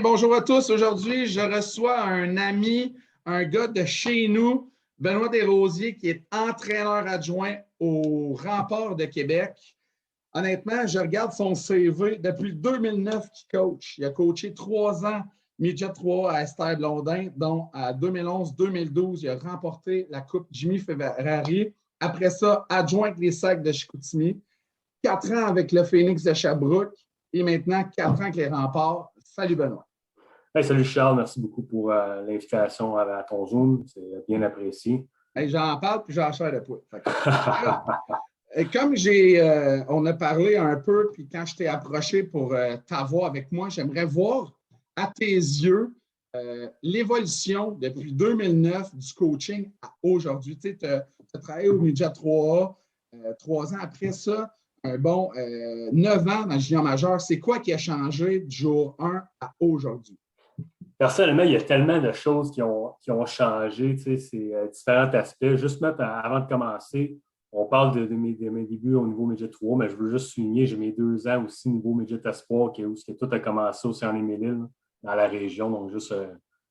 Bonjour à tous. Aujourd'hui, je reçois un ami, un gars de chez nous, Benoît Desrosiers, qui est entraîneur adjoint au Remparts de Québec. Honnêtement, je regarde son CV depuis 2009 qu'il coach. Il a coaché 3 ans Midget 3 à Esther Blondin, dont à 2011-2012, il a remporté la Coupe Jimmy Ferrari. Après ça, adjoint avec les Sacs de Chicoutimi. 4 ans avec le Phoenix de Sherbrooke et maintenant 4 ans avec les Remparts. Salut Benoît. Hey, salut Charles, merci beaucoup pour l'invitation à ton Zoom. C'est bien apprécié. Hey, j'en parle puis j'en chair de poule. Comme on a parlé un peu, puis quand je t'ai approché pour t'avoir avec moi, j'aimerais voir à tes yeux l'évolution depuis 2009 du coaching à aujourd'hui. Tu as travaillé au Midget 3A, 3 ans après ça, un bon 9 ans dans le junior majeur. C'est quoi qui a changé du jour 1 à aujourd'hui? Personnellement, il y a tellement de choses qui ont changé, tu sais, c'est différents aspects. Juste avant de commencer, on parle de mes débuts au niveau Midget 3, mais je veux juste souligner, j'ai mes 2 ans aussi au niveau Midget Espoir, où tout a commencé au Océan-Émile, dans la région. Donc, juste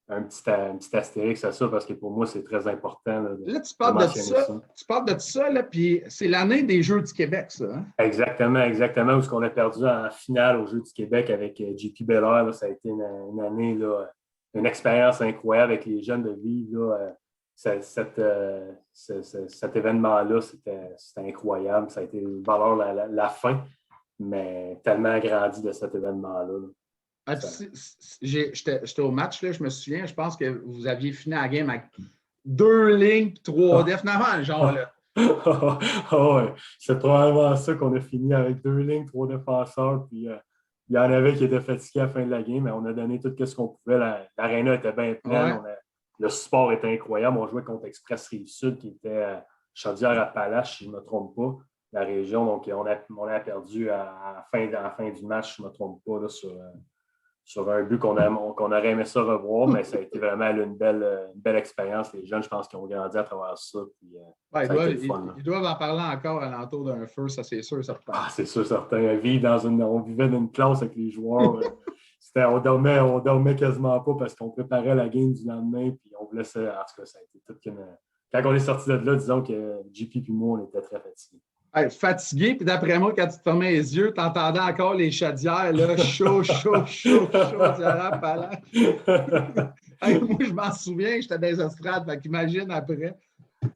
un petit astérix à ça, parce que pour moi, c'est très important là, tu parles de ça. Tu parles de ça, là, puis c'est l'année des Jeux du Québec, ça. Hein? Exactement. Où est-ce qu'on a perdu en finale aux Jeux du Québec avec JP Bellaire. Là, ça a été une année, là, une expérience incroyable avec les jeunes de vivre. Là, cet événement-là, c'était incroyable. Ça a été une valeur la fin, mais tellement grandi de cet événement-là. Ah, j'étais au match, là, je me souviens, je pense que vous aviez fini la game avec 2 lignes, 3 def, genre là. Ouais. C'est probablement ça qu'on a fini avec 2 lignes, 3 défenseurs, puis il y en avait qui étaient fatigués à la fin de la game, mais on a donné tout ce qu'on pouvait. L'aréna était bien pleine. Ouais. Le support était incroyable. On jouait contre Express Rive-Sud, qui était Chaudière-Appalaches, si je ne me trompe pas, la région. Donc, on a perdu à la fin du match, si je ne me trompe pas, là, sur un but qu'on aurait aimé ça revoir, mais ça a été vraiment une belle expérience. Les jeunes, je pense qu'ils ont grandi à travers ça. Puis, ouais, ça a été le fun. Ils doivent en parler encore à l'entour d'un feu, ça c'est sûr, certain. Ah, c'est sûr, certain. On vivait dans une classe avec les joueurs. On dormait quasiment pas parce qu'on préparait la game du lendemain. Puis on voulait ça. En tout cas, ça a été toute une. Quand on est sorti de là, disons que JP et moi, on était très fatigués. Hey, fatigué, puis d'après moi, quand tu te fermais les yeux, tu entendais encore les chaudières, là, chaud, hey, moi, je m'en souviens, j'étais dans les estrades, fait qu'imagine après.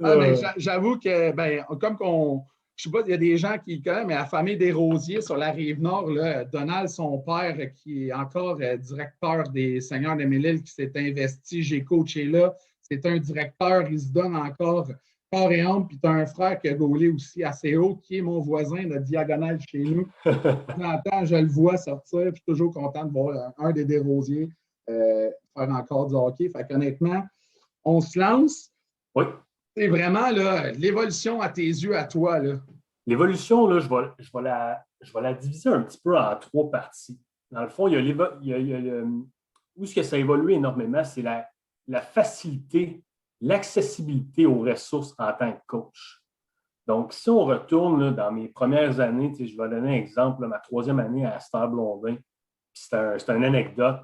Ah, mais j'avoue que, ben, comme qu'on. Je sais pas, il y a des gens qui le connaissent, mais la famille Desrosiers sur la Rive-Nord, là, Donald, son père, qui est encore directeur des Seigneurs de Mélile, qui s'est investi, j'ai coaché là. C'est un directeur, il se donne encore corps et âme. Puis tu as un frère qui a gaulé aussi assez haut, qui est mon voisin de diagonale chez nous. J'entends, je le vois sortir, puis toujours content de voir un des Desrosiers faire encore du hockey. Fait qu'honnêtement, on se lance. Oui. C'est vraiment là, l'évolution à tes yeux, à toi. Là. L'évolution, là, je vais la diviser un petit peu en 3 parties. Dans le fond, où est-ce que ça a évolué énormément, c'est la facilité, l'accessibilité aux ressources en tant que coach. Donc, si on retourne là, dans mes premières années, je vais donner un exemple, là, ma 3e année à Esther Blondin. C'est une anecdote.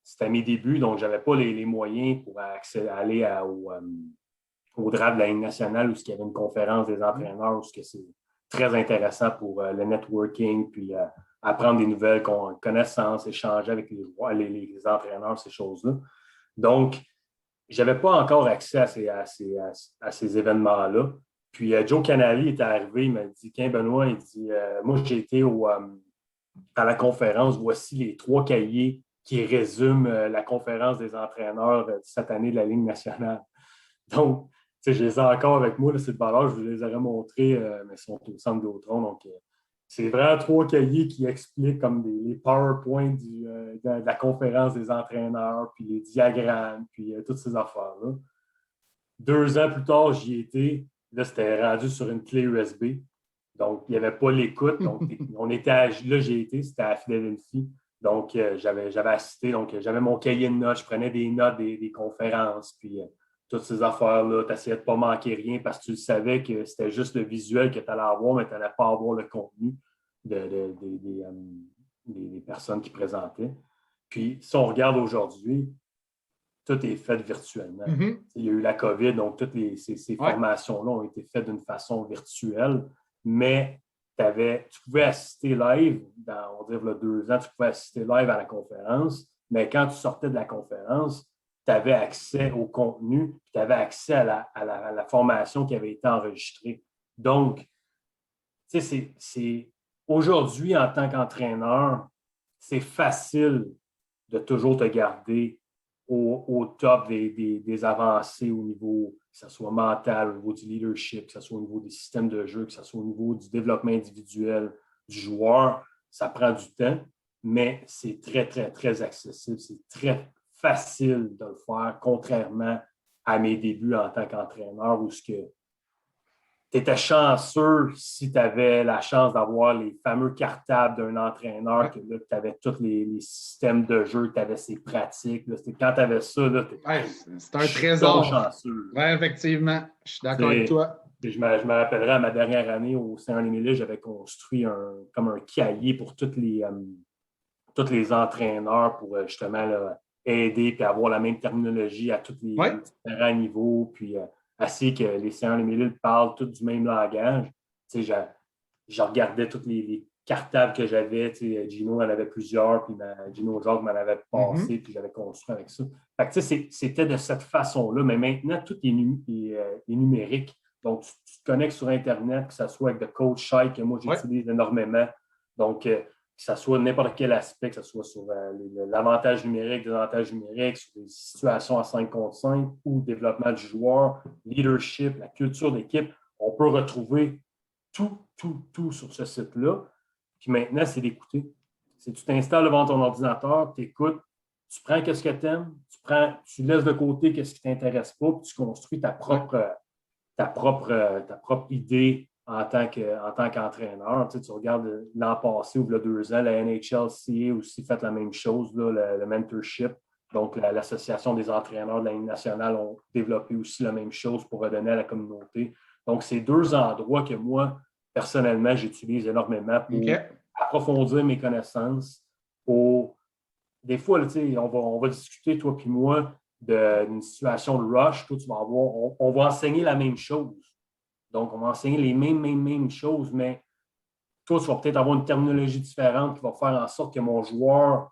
C'était mes débuts, donc je n'avais pas les moyens pour aller au draft de la Ligue nationale où il y avait une conférence des entraîneurs, où c'est très intéressant pour le networking, puis apprendre des nouvelles connaissances, échanger avec les joueurs, les entraîneurs, ces choses-là. Donc, je n'avais pas encore accès à ces événements-là. Puis Joe Canali est arrivé, il m'a dit, tiens Benoît, il dit, moi j'ai été à la conférence, voici les 3 cahiers qui résument la conférence des entraîneurs cette année de la Ligue nationale. Donc, je les ai encore avec moi, là, c'est de valeur, je vous les aurais montrés, mais ils sont au centre de Gautron. Donc, c'est vraiment 3 cahiers qui expliquent comme les PowerPoint de la conférence des entraîneurs, puis les diagrammes, puis toutes ces affaires-là. 2 ans plus tard, j'y étais. Là, c'était rendu sur une clé USB. Donc, il n'y avait pas l'écoute. Donc, là, j'ai été, c'était à Philadelphie. Donc, j'avais assisté. Donc, j'avais mon cahier de notes. Je prenais des notes des conférences. Puis, toutes ces affaires-là, tu essayais de ne pas manquer rien parce que tu savais que c'était juste le visuel que tu allais avoir, mais tu n'allais pas avoir le contenu des personnes qui présentaient. Puis, si on regarde aujourd'hui, tout est fait virtuellement. Il y a eu la COVID, donc toutes ces formations-là ont été faites d'une façon virtuelle, mais tu pouvais assister live, on va dire, il y a 2 ans, tu pouvais assister live à la conférence, mais quand tu sortais de la conférence, tu avais accès au contenu, tu avais accès à la formation qui avait été enregistrée. Donc, aujourd'hui, en tant qu'entraîneur, c'est facile de toujours te garder au top des avancées au niveau, que ce soit mental, au niveau du leadership, que ce soit au niveau des systèmes de jeu, que ce soit au niveau du développement individuel du joueur. Ça prend du temps, mais c'est très, très, très accessible. C'est très facile de le faire, contrairement à mes débuts en tant qu'entraîneur où tu étais chanceux si tu avais la chance d'avoir les fameux cartables d'un entraîneur, que là, tu avais tous les systèmes de jeu, tu avais ses pratiques. Là, quand tu avais ça, c'est un trésor. Chanceux. Oui, effectivement. Je suis d'accord avec toi. Je me rappellerai à ma dernière année au Saint-Émile, j'avais construit comme un cahier pour tous les entraîneurs pour justement là, aider et avoir la même terminologie à tous les différents niveaux. Puis, assez que les Saint-Émile parlent tous du même langage. Je regardais tous les cartables que j'avais. Gino en avait plusieurs, puis Gino Jacques m'en avait passé, puis j'avais construit avec ça. Fait que, c'était de cette façon-là, mais maintenant, tout est numérique. Donc, tu te connectes sur Internet, que ce soit avec le Coach Shike, que moi, j'utilise énormément. Donc, que ce soit n'importe quel aspect, que ce soit sur l'avantage numérique, désavantage numérique, sur des situations à 5 contre 5 ou développement du joueur, leadership, la culture d'équipe, on peut retrouver tout sur ce site-là. Puis maintenant, c'est d'écouter. Si tu t'installes devant ton ordinateur, tu écoutes, tu prends ce que tu aimes, tu laisses de côté ce qui ne t'intéresse pas, puis tu construis ta propre idée en tant qu'entraîneur. Tu regardes l'an passé ou il y a 2 ans, la NHLCA a aussi fait la même chose, là, le mentorship. Donc, l'Association des entraîneurs de la Ligue nationale ont développé aussi la même chose pour redonner à la communauté. Donc, c'est 2 endroits que moi, personnellement, j'utilise énormément pour approfondir mes connaissances. Des fois, là, on va discuter, toi et moi, d'une situation de rush. Toi, tu vas avoir, on va enseigner la même chose. Donc, on va enseigner les mêmes choses, mais toi, tu vas peut-être avoir une terminologie différente qui va faire en sorte que mon joueur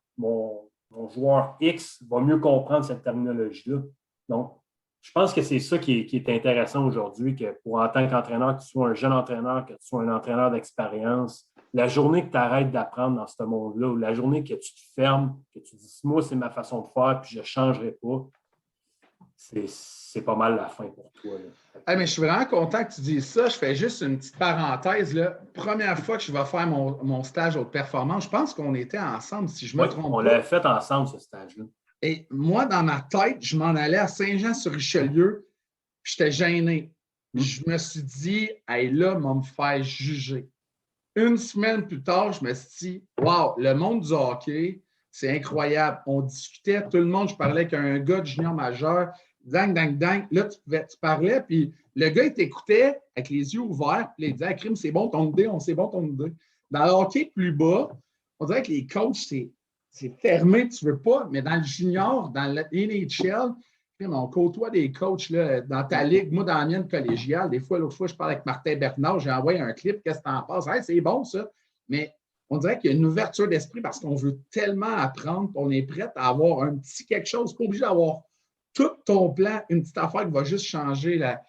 X va mieux comprendre cette terminologie-là. Donc, je pense que c'est ça qui est intéressant aujourd'hui, que en tant qu'entraîneur, que tu sois un jeune entraîneur, que tu sois un entraîneur d'expérience, la journée que tu arrêtes d'apprendre dans ce monde-là, ou la journée que tu te fermes, que tu dis, moi, c'est ma façon de faire, puis je ne changerai pas, c'est pas mal la fin pour toi. Mais je suis vraiment content que tu dises ça. Je fais juste une petite parenthèse. Là. Première fois que je vais faire mon stage haute performance, je pense qu'on était ensemble, si je me trompe pas. On l'avait fait ensemble, ce stage-là. Et moi, dans ma tête, je m'en allais à Saint-Jean-sur-Richelieu, puis j'étais gêné. Je me suis dit, hey, là, on va me faire juger. Une semaine plus tard, je me suis dit, wow, le monde du hockey, c'est incroyable. On discutait, tout le monde, je parlais avec un gars de junior majeur, dang. Là, tu parlais, puis le gars, il t'écoutait avec les yeux ouverts, puis il disait, Crime, c'est bon ton idée, c'est bon ton idée. Dans le hockey plus bas, on dirait que les coachs, c'est fermé, tu ne veux pas, mais dans le junior, dans le NHL, on côtoie des coachs là, dans ta ligue. Moi, dans la mienne collégiale, l'autre fois, je parle avec Martin Bernard, j'ai envoyé un clip, qu'est-ce que tu en penses? Hey, c'est bon, ça. Mais on dirait qu'il y a une ouverture d'esprit parce qu'on veut tellement apprendre, on est prêt à avoir un petit quelque chose, pas obligé d'avoir tout ton plan, une petite affaire qui va juste changer la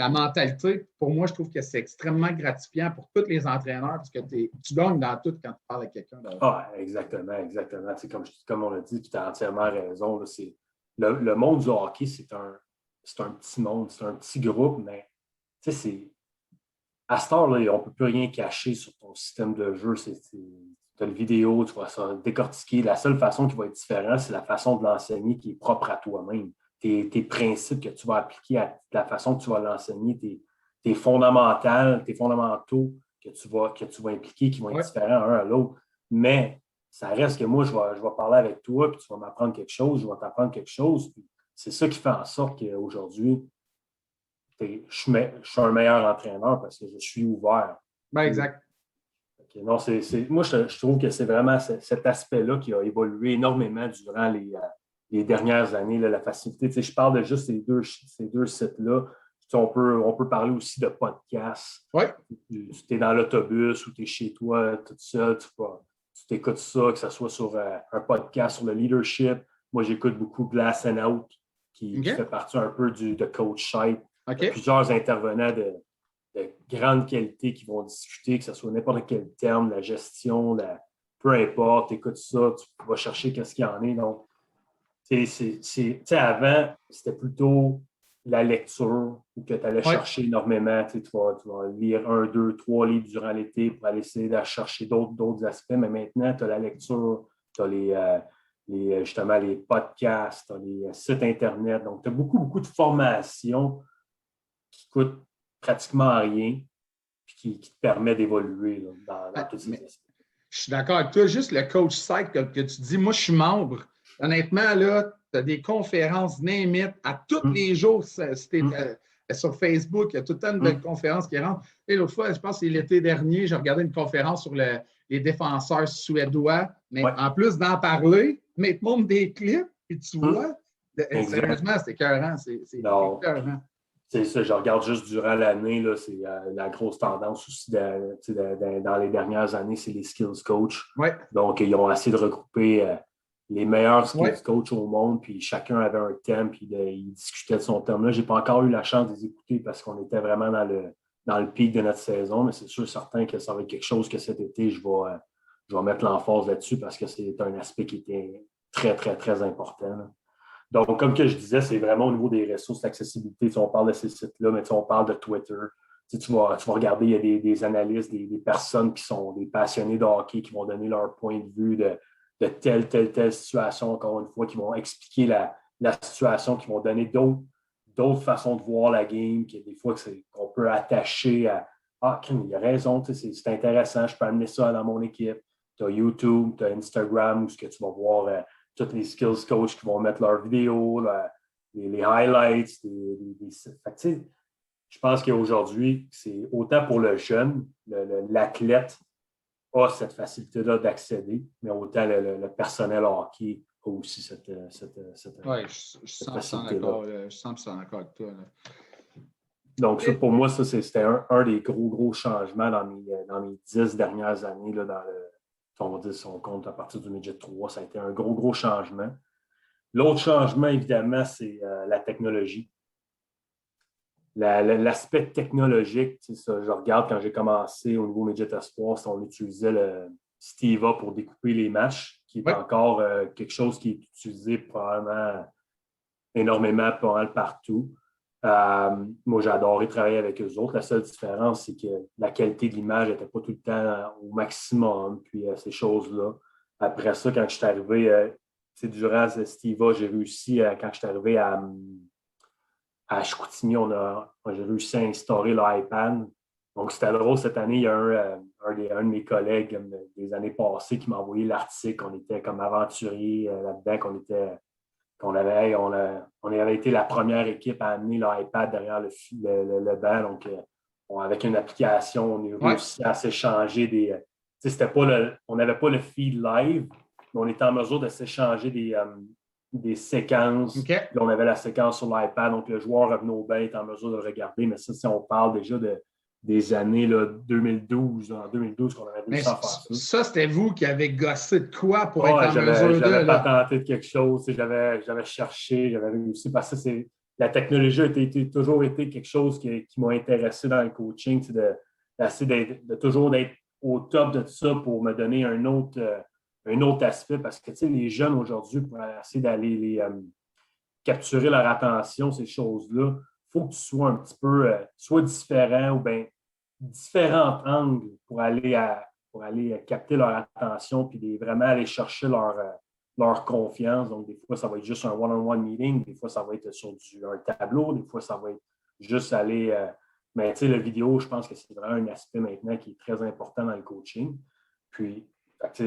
mentalité. Pour moi, je trouve que c'est extrêmement gratifiant pour tous les entraîneurs parce que tu gagnes dans tout quand tu parles avec quelqu'un. Exactement. Comme on l'a dit, tu as entièrement raison. Là, le monde du hockey, c'est un petit monde, c'est un petit groupe, mais à cette heure-là, on ne peut plus rien cacher sur ton système de jeu. Tu as le vidéo, tu vas ça décortiquer. La seule façon qui va être différente, c'est la façon de l'enseigner qui est propre à toi-même. Tes principes que tu vas appliquer à la façon que tu vas l'enseigner, tes fondamentaux que tu vas impliquer qui vont être différents un à l'autre. Mais ça reste que moi, je vais parler avec toi, puis tu vas m'apprendre quelque chose, je vais t'apprendre quelque chose. Puis c'est ça qui fait en sorte qu'aujourd'hui, je suis un meilleur entraîneur parce que je suis ouvert. Exact. Non, moi, je trouve que c'est vraiment cet aspect-là qui a évolué énormément durant les dernières années, là, la facilité. Tu sais, je parle de juste ces deux sites-là. Tu sais, on peut parler aussi de podcasts. Oui. Tu es dans l'autobus ou tu es chez toi, tout seul, tu t'écoutes ça, que ce soit sur un podcast sur le leadership. Moi, j'écoute beaucoup Glass and Out, qui fait partie un peu de Coach Site. Il y a plusieurs intervenants de grande qualité qui vont discuter, que ce soit n'importe quel terme, la gestion, peu importe, écoute ça, tu vas chercher qu'est-ce qu'il y en est. Donc, avant, c'était plutôt la lecture où tu allais chercher énormément. Tu vas lire 1, 2, 3 livres durant l'été pour aller essayer de chercher d'autres aspects. Mais maintenant, tu as la lecture, tu as justement les podcasts, tu as les sites Internet. Donc, tu as beaucoup de formations qui coûtent pratiquement rien et qui te permet d'évoluer dans tous ces aspects. Je suis d'accord avec toi. Juste le coach site que tu dis, moi, je suis membre. Honnêtement, là, tu as des conférences name à tous les jours. Sur Facebook, il y a tout le temps de conférences qui rentrent. Et l'autre fois, je pense que c'est l'été dernier, j'ai regardé une conférence sur les défenseurs suédois. Mais en plus d'en parler, mais te montre des clips, et tu vois, sérieusement, c'est écœurant. C'est écœurant. C'est ça, je regarde juste durant l'année, là, c'est la grosse tendance aussi dans les dernières années, c'est les skills coach. Donc, ils ont essayé de regrouper les meilleurs skills coach au monde, puis chacun avait un thème, puis ils discutaient de son thème-là. Je n'ai pas encore eu la chance de les écouter parce qu'on était vraiment dans le pic de notre saison, mais c'est sûr certain que ça va être quelque chose que cet été, je vais mettre l'emphase là-dessus parce que c'est un aspect qui était très, très, très important. Là. Donc, comme que je disais, c'est vraiment au niveau des ressources d'accessibilité. On parle de ces sites-là, mais on parle de Twitter. Tu vas regarder, il y a des analystes, des personnes qui sont des passionnés de hockey qui vont donner leur point de vue de telle situation, encore une fois, qui vont expliquer la situation, qui vont donner d'autres façons de voir la game, qui des fois qu'on peut attacher à il a raison, c'est intéressant, je peux amener ça dans mon équipe. Tu as YouTube, tu as Instagram, où ce que tu vas voir tous les skills coachs qui vont mettre leurs vidéos, les highlights, je pense qu'aujourd'hui, c'est autant pour le jeune, l'athlète a cette facilité-là d'accéder, mais autant le personnel hockey a aussi cette facilité-là. Je suis 100% d'accord avec toi. Là. Donc, ça, pour moi, c'était un des gros changements dans mes 10 dernières années, là, on va dire, si on compte à partir du midget 3, ça a été un gros changement. L'autre changement, évidemment, c'est la technologie. L'aspect technologique, ça, je regarde quand j'ai commencé au niveau midget espoir, on utilisait le Stiva pour découper les matchs, qui est encore quelque chose qui est utilisé probablement énormément partout. Moi, j'ai adoré travailler avec eux autres. La seule différence, c'est que la qualité de l'image n'était pas tout le temps au maximum, puis ces choses-là. Après ça, quand je suis arrivé, durant Stiva, j'ai réussi, quand je suis arrivé à Chicoutimi, j'ai réussi à instaurer l'iPad. Donc, c'était drôle. Cette année, il y a un de mes collègues des années passées qui m'a envoyé l'article. On était comme aventuriers là-dedans, on avait été la première équipe à amener l'iPad derrière le banc. Donc, avec une application, on est réussi à s'échanger on n'avait pas le feed live, mais on était en mesure de s'échanger des séquences. Okay. Puis on avait la séquence sur l'iPad. Donc, le joueur revenait au banc, était en mesure de le regarder. Mais ça, si on parle déjà des années là, 2012, en 2012 qu'on avait réussi à faire ça. Ça, c'était vous qui avez gossé de quoi pour être en mesure de... J'avais patenté de quelque chose, j'avais cherché, j'avais réussi, parce que la technologie a toujours été quelque chose qui m'a intéressé dans le coaching, de toujours d'être au top de tout ça pour me donner un autre aspect, parce que les jeunes aujourd'hui, pour essayer d'aller capturer leur attention, ces choses-là, il faut que tu sois un petit peu soit différent ou bien différents angles pour aller capter leur attention puis vraiment aller chercher leur confiance. Donc, des fois, ça va être juste un one-on-one meeting. Des fois, ça va être sur un tableau. Des fois, ça va être juste aller... mais tu sais, la vidéo, je pense que c'est vraiment un aspect maintenant qui est très important dans le coaching. Puis,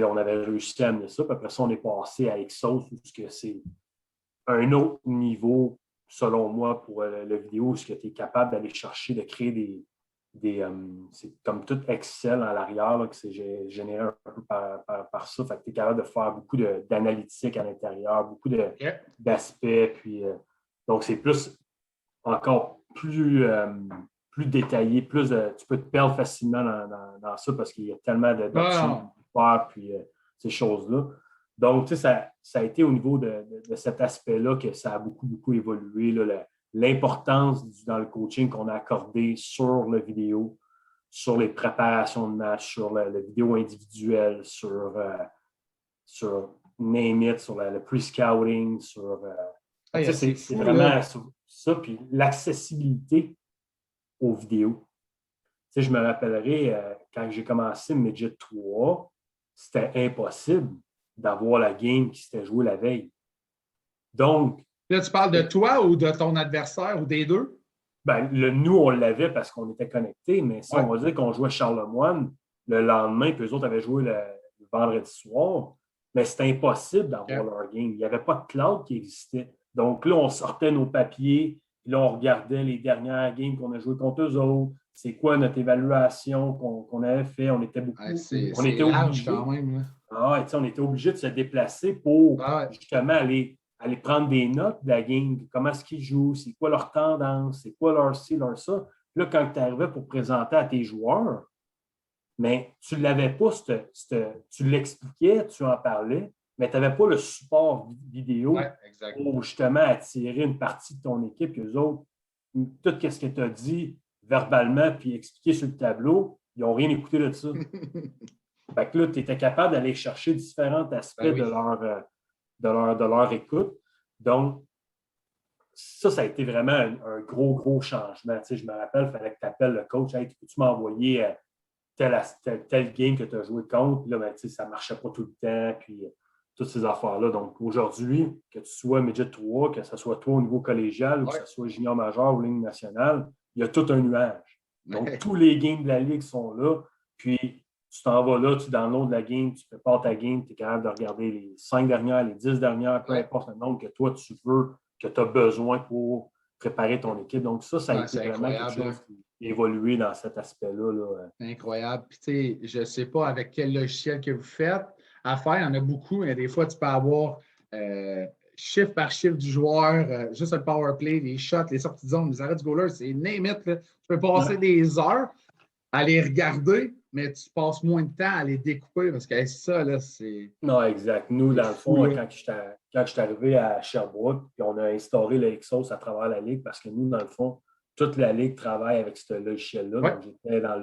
on avait réussi à amener ça. Puis après ça, on est passé à Exos, où c'est un autre niveau, selon moi, pour la vidéo, où tu es capable d'aller chercher, de créer c'est comme tout Excel à l'arrière là, que c'est généré un peu par ça. Fait que tu es capable de faire beaucoup d'analytique à l'intérieur, beaucoup d'aspects. Puis, donc, c'est plus encore plus détaillé, tu peux te perdre facilement dans ça parce qu'il y a tellement d'options pour faire, puis ces choses-là. Donc, tu sais, ça a été au niveau de cet aspect-là que ça a beaucoup, beaucoup évolué, là, l'importance dans le coaching qu'on a accordé sur la vidéo, sur les préparations de match, sur la vidéo individuelle, sur name it, sur le pre-scouting, sur... c'est vraiment ça. Puis l'accessibilité aux vidéos. Je me rappellerai, quand j'ai commencé Midget 3, c'était impossible d'avoir la game qui s'était jouée la veille. Donc... Là, tu parles de toi ou de ton adversaire ou des deux? Ben, nous, on l'avait parce qu'on était connectés, mais si on va dire qu'on jouait Charlemagne le lendemain, puis eux autres avaient joué le vendredi soir, mais c'était impossible d'avoir leur game. Il n'y avait pas de cloud qui existait. Donc là, on sortait nos papiers, puis là, on regardait les dernières games qu'on a jouées contre eux autres. C'est quoi notre évaluation qu'on avait fait? On était beaucoup. On était large quand même. On était obligé de se déplacer pour justement aller prendre des notes de la game, comment est-ce qu'ils jouent, c'est quoi leur tendance, c'est quoi leur ci, leur ça. Là, quand tu arrivais pour présenter à tes joueurs, mais tu ne l'avais pas, tu l'expliquais, tu en parlais, mais tu n'avais pas le support vidéo pour justement attirer une partie de ton équipe, qu'eux autres, tout ce que tu as dit verbalement puis expliqué sur le tableau, ils n'ont rien écouté de ça. Fait que là, tu étais capable d'aller chercher différents aspects de leur écoute. Donc, ça a été vraiment un gros, gros changement. Tu sais, je me rappelle, il fallait que tu appelles le coach. Hey, peux-tu m'envoyer tel game que tu as joué contre? Là, ben, tu sais, ça ne marchait pas tout le temps. Puis, toutes ces affaires-là. Donc, aujourd'hui, que tu sois Midget 3, que ce soit toi au niveau collégial ou que ce soit junior majeur ou ligne nationale, il y a tout un nuage. Donc, tous les games de la Ligue sont là. Puis, tu t'en vas là, tu downloads la game, tu prépares ta game, tu es capable de regarder les 5 dernières, les 10 dernières, peu importe le nombre que toi tu veux, que tu as besoin pour préparer ton équipe. Donc, ça a été vraiment quelque chose qui a évolué dans cet aspect-là. Là. Incroyable. Puis, tu sais, je ne sais pas avec quel logiciel que vous faites à faire, il y en a beaucoup, mais des fois, tu peux avoir chiffre par chiffre du joueur, juste le power play, les shots, les sorties de zone, les arrêts du goaler, c'est name it. Là. Tu peux passer des heures à les regarder, mais tu passes moins de temps à les découper parce que ça, là, c'est. Non, exact. Nous, dans le fond, quand je suis arrivé à Sherbrooke, puis on a instauré le Exos à travers la Ligue parce que nous, dans le fond, toute la Ligue travaille avec ce logiciel-là. Donc, j'étais dans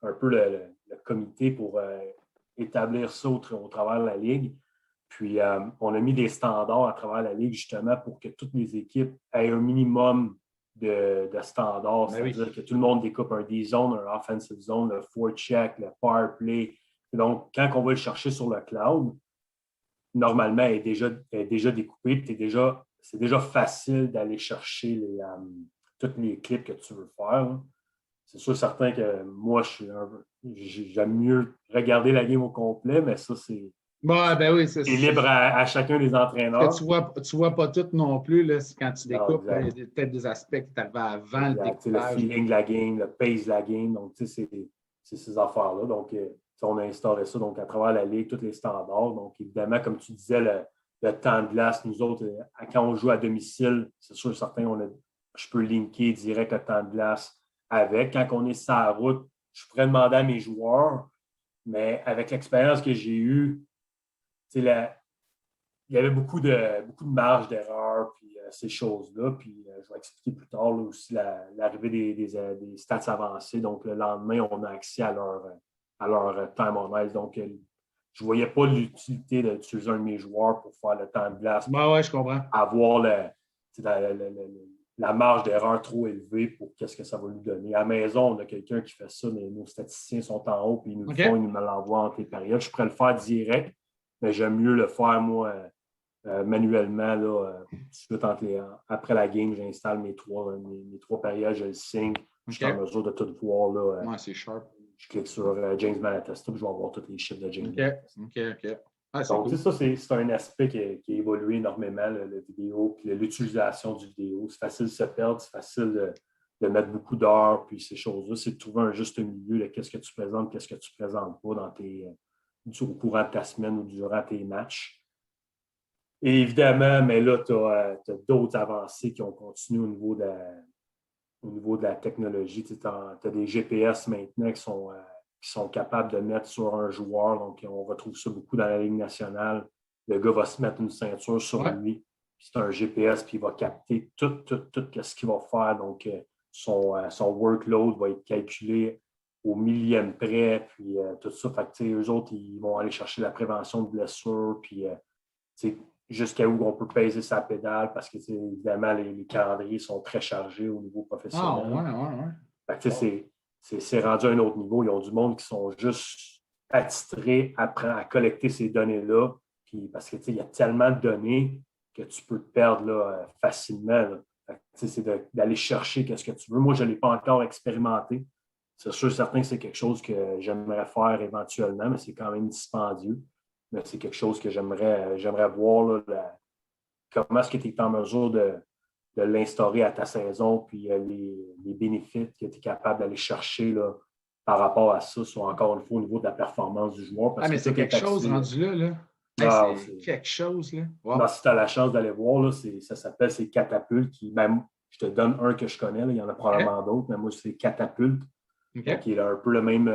un peu le comité pour établir ça au travers de la Ligue. Puis, on a mis des standards à travers la Ligue justement pour que toutes les équipes aient un minimum de standards. C'est-à-dire que tout le monde découpe un D-zone, un offensive zone, le forecheck, le power play. Donc, quand on va le chercher sur le cloud, normalement, elle est déjà découpée. C'est déjà facile d'aller chercher tous les clips que tu veux faire. C'est sûr, certain que moi, j'aime mieux regarder la game au complet, mais ça, c'est libre à chacun des entraîneurs. Tu vois pas tout non plus là, quand tu découpes. Il y a peut-être des aspects qui t'arrivent avant le découpage. Le feeling de la game, le pace de la game. Donc, tu sais, c'est ces affaires-là. Donc, on a instauré ça donc, à travers la Ligue, tous les standards. Donc, évidemment, comme tu disais, le temps de glace, nous autres, quand on joue à domicile, c'est sûr, certain, je peux linker direct le temps de glace avec. Quand on est sur la route, je pourrais demander à mes joueurs, mais avec l'expérience que j'ai eue, il y avait beaucoup de marge d'erreur, puis ces choses-là. Puis je vais expliquer plus tard là, aussi l'arrivée des stats avancées. Donc, le lendemain, on a accès à leur time on ice. Donc, je ne voyais pas l'utilité d'utiliser un de mes joueurs pour faire le temps de glace. Oui, je comprends. Avoir la marge d'erreur trop élevée pour qu'est-ce que ça va lui donner. À la maison, on a quelqu'un qui fait ça, mais nos statisticiens sont en haut, puis ils nous le font, ils me l'envoient entre les périodes. Je pourrais le faire direct, mais j'aime mieux le faire, moi, manuellement. Là, après la game, j'installe mes trois périodes, je le signe. Je suis en mesure de tout voir. Là, c'est sharp. Je clique sur James Malatesta, puis je vais avoir tous les chiffres de James Malatesta. OK. Donc, cool. Ça, c'est un aspect qui a évolué énormément, le vidéo, puis l'utilisation du vidéo. C'est facile de se perdre, c'est facile de mettre beaucoup d'heures, puis ces choses-là, c'est de trouver un juste milieu de qu'est-ce que tu présentes, qu'est-ce que tu ne présentes pas au courant de ta semaine ou durant tes matchs. Et évidemment, mais là, tu as d'autres avancées qui ont continué au niveau de la technologie. Tu as des GPS maintenant qui sont capables de mettre sur un joueur. Donc, on retrouve ça beaucoup dans la Ligue nationale. Le gars va se mettre une ceinture sur lui. C'est un GPS, puis il va capter tout ce qu'il va faire. Donc, son workload va être calculé au millième près, puis tout ça. Fait que, eux autres, ils vont aller chercher la prévention de blessures, puis jusqu'à où on peut peser sa pédale, parce que, évidemment, les calendriers sont très chargés au niveau professionnel. Fait que, c'est rendu à un autre niveau. Ils ont du monde qui sont juste attitrés à collecter ces données-là, puis parce que, il y a tellement de données que tu peux te perdre là, facilement. Là. C'est d'aller chercher ce que tu veux. Moi, je ne l'ai pas encore expérimenté. C'est sûr, certain que c'est quelque chose que j'aimerais faire éventuellement, mais c'est quand même dispendieux. Mais c'est quelque chose que j'aimerais voir, là, comment est-ce que tu es en mesure de l'instaurer à ta saison, puis les bénéfices que tu es capable d'aller chercher là, par rapport à ça, soit encore une fois au niveau de la performance du joueur. Mais c'est quelque chose rendu là. C'est quelque chose, là. Wow. Non, si tu as la chance d'aller voir, là, ça s'appelle ces catapultes. Je te donne un que je connais, là, il y en a probablement d'autres, mais moi, c'est Catapulte. Donc, il est un peu le même.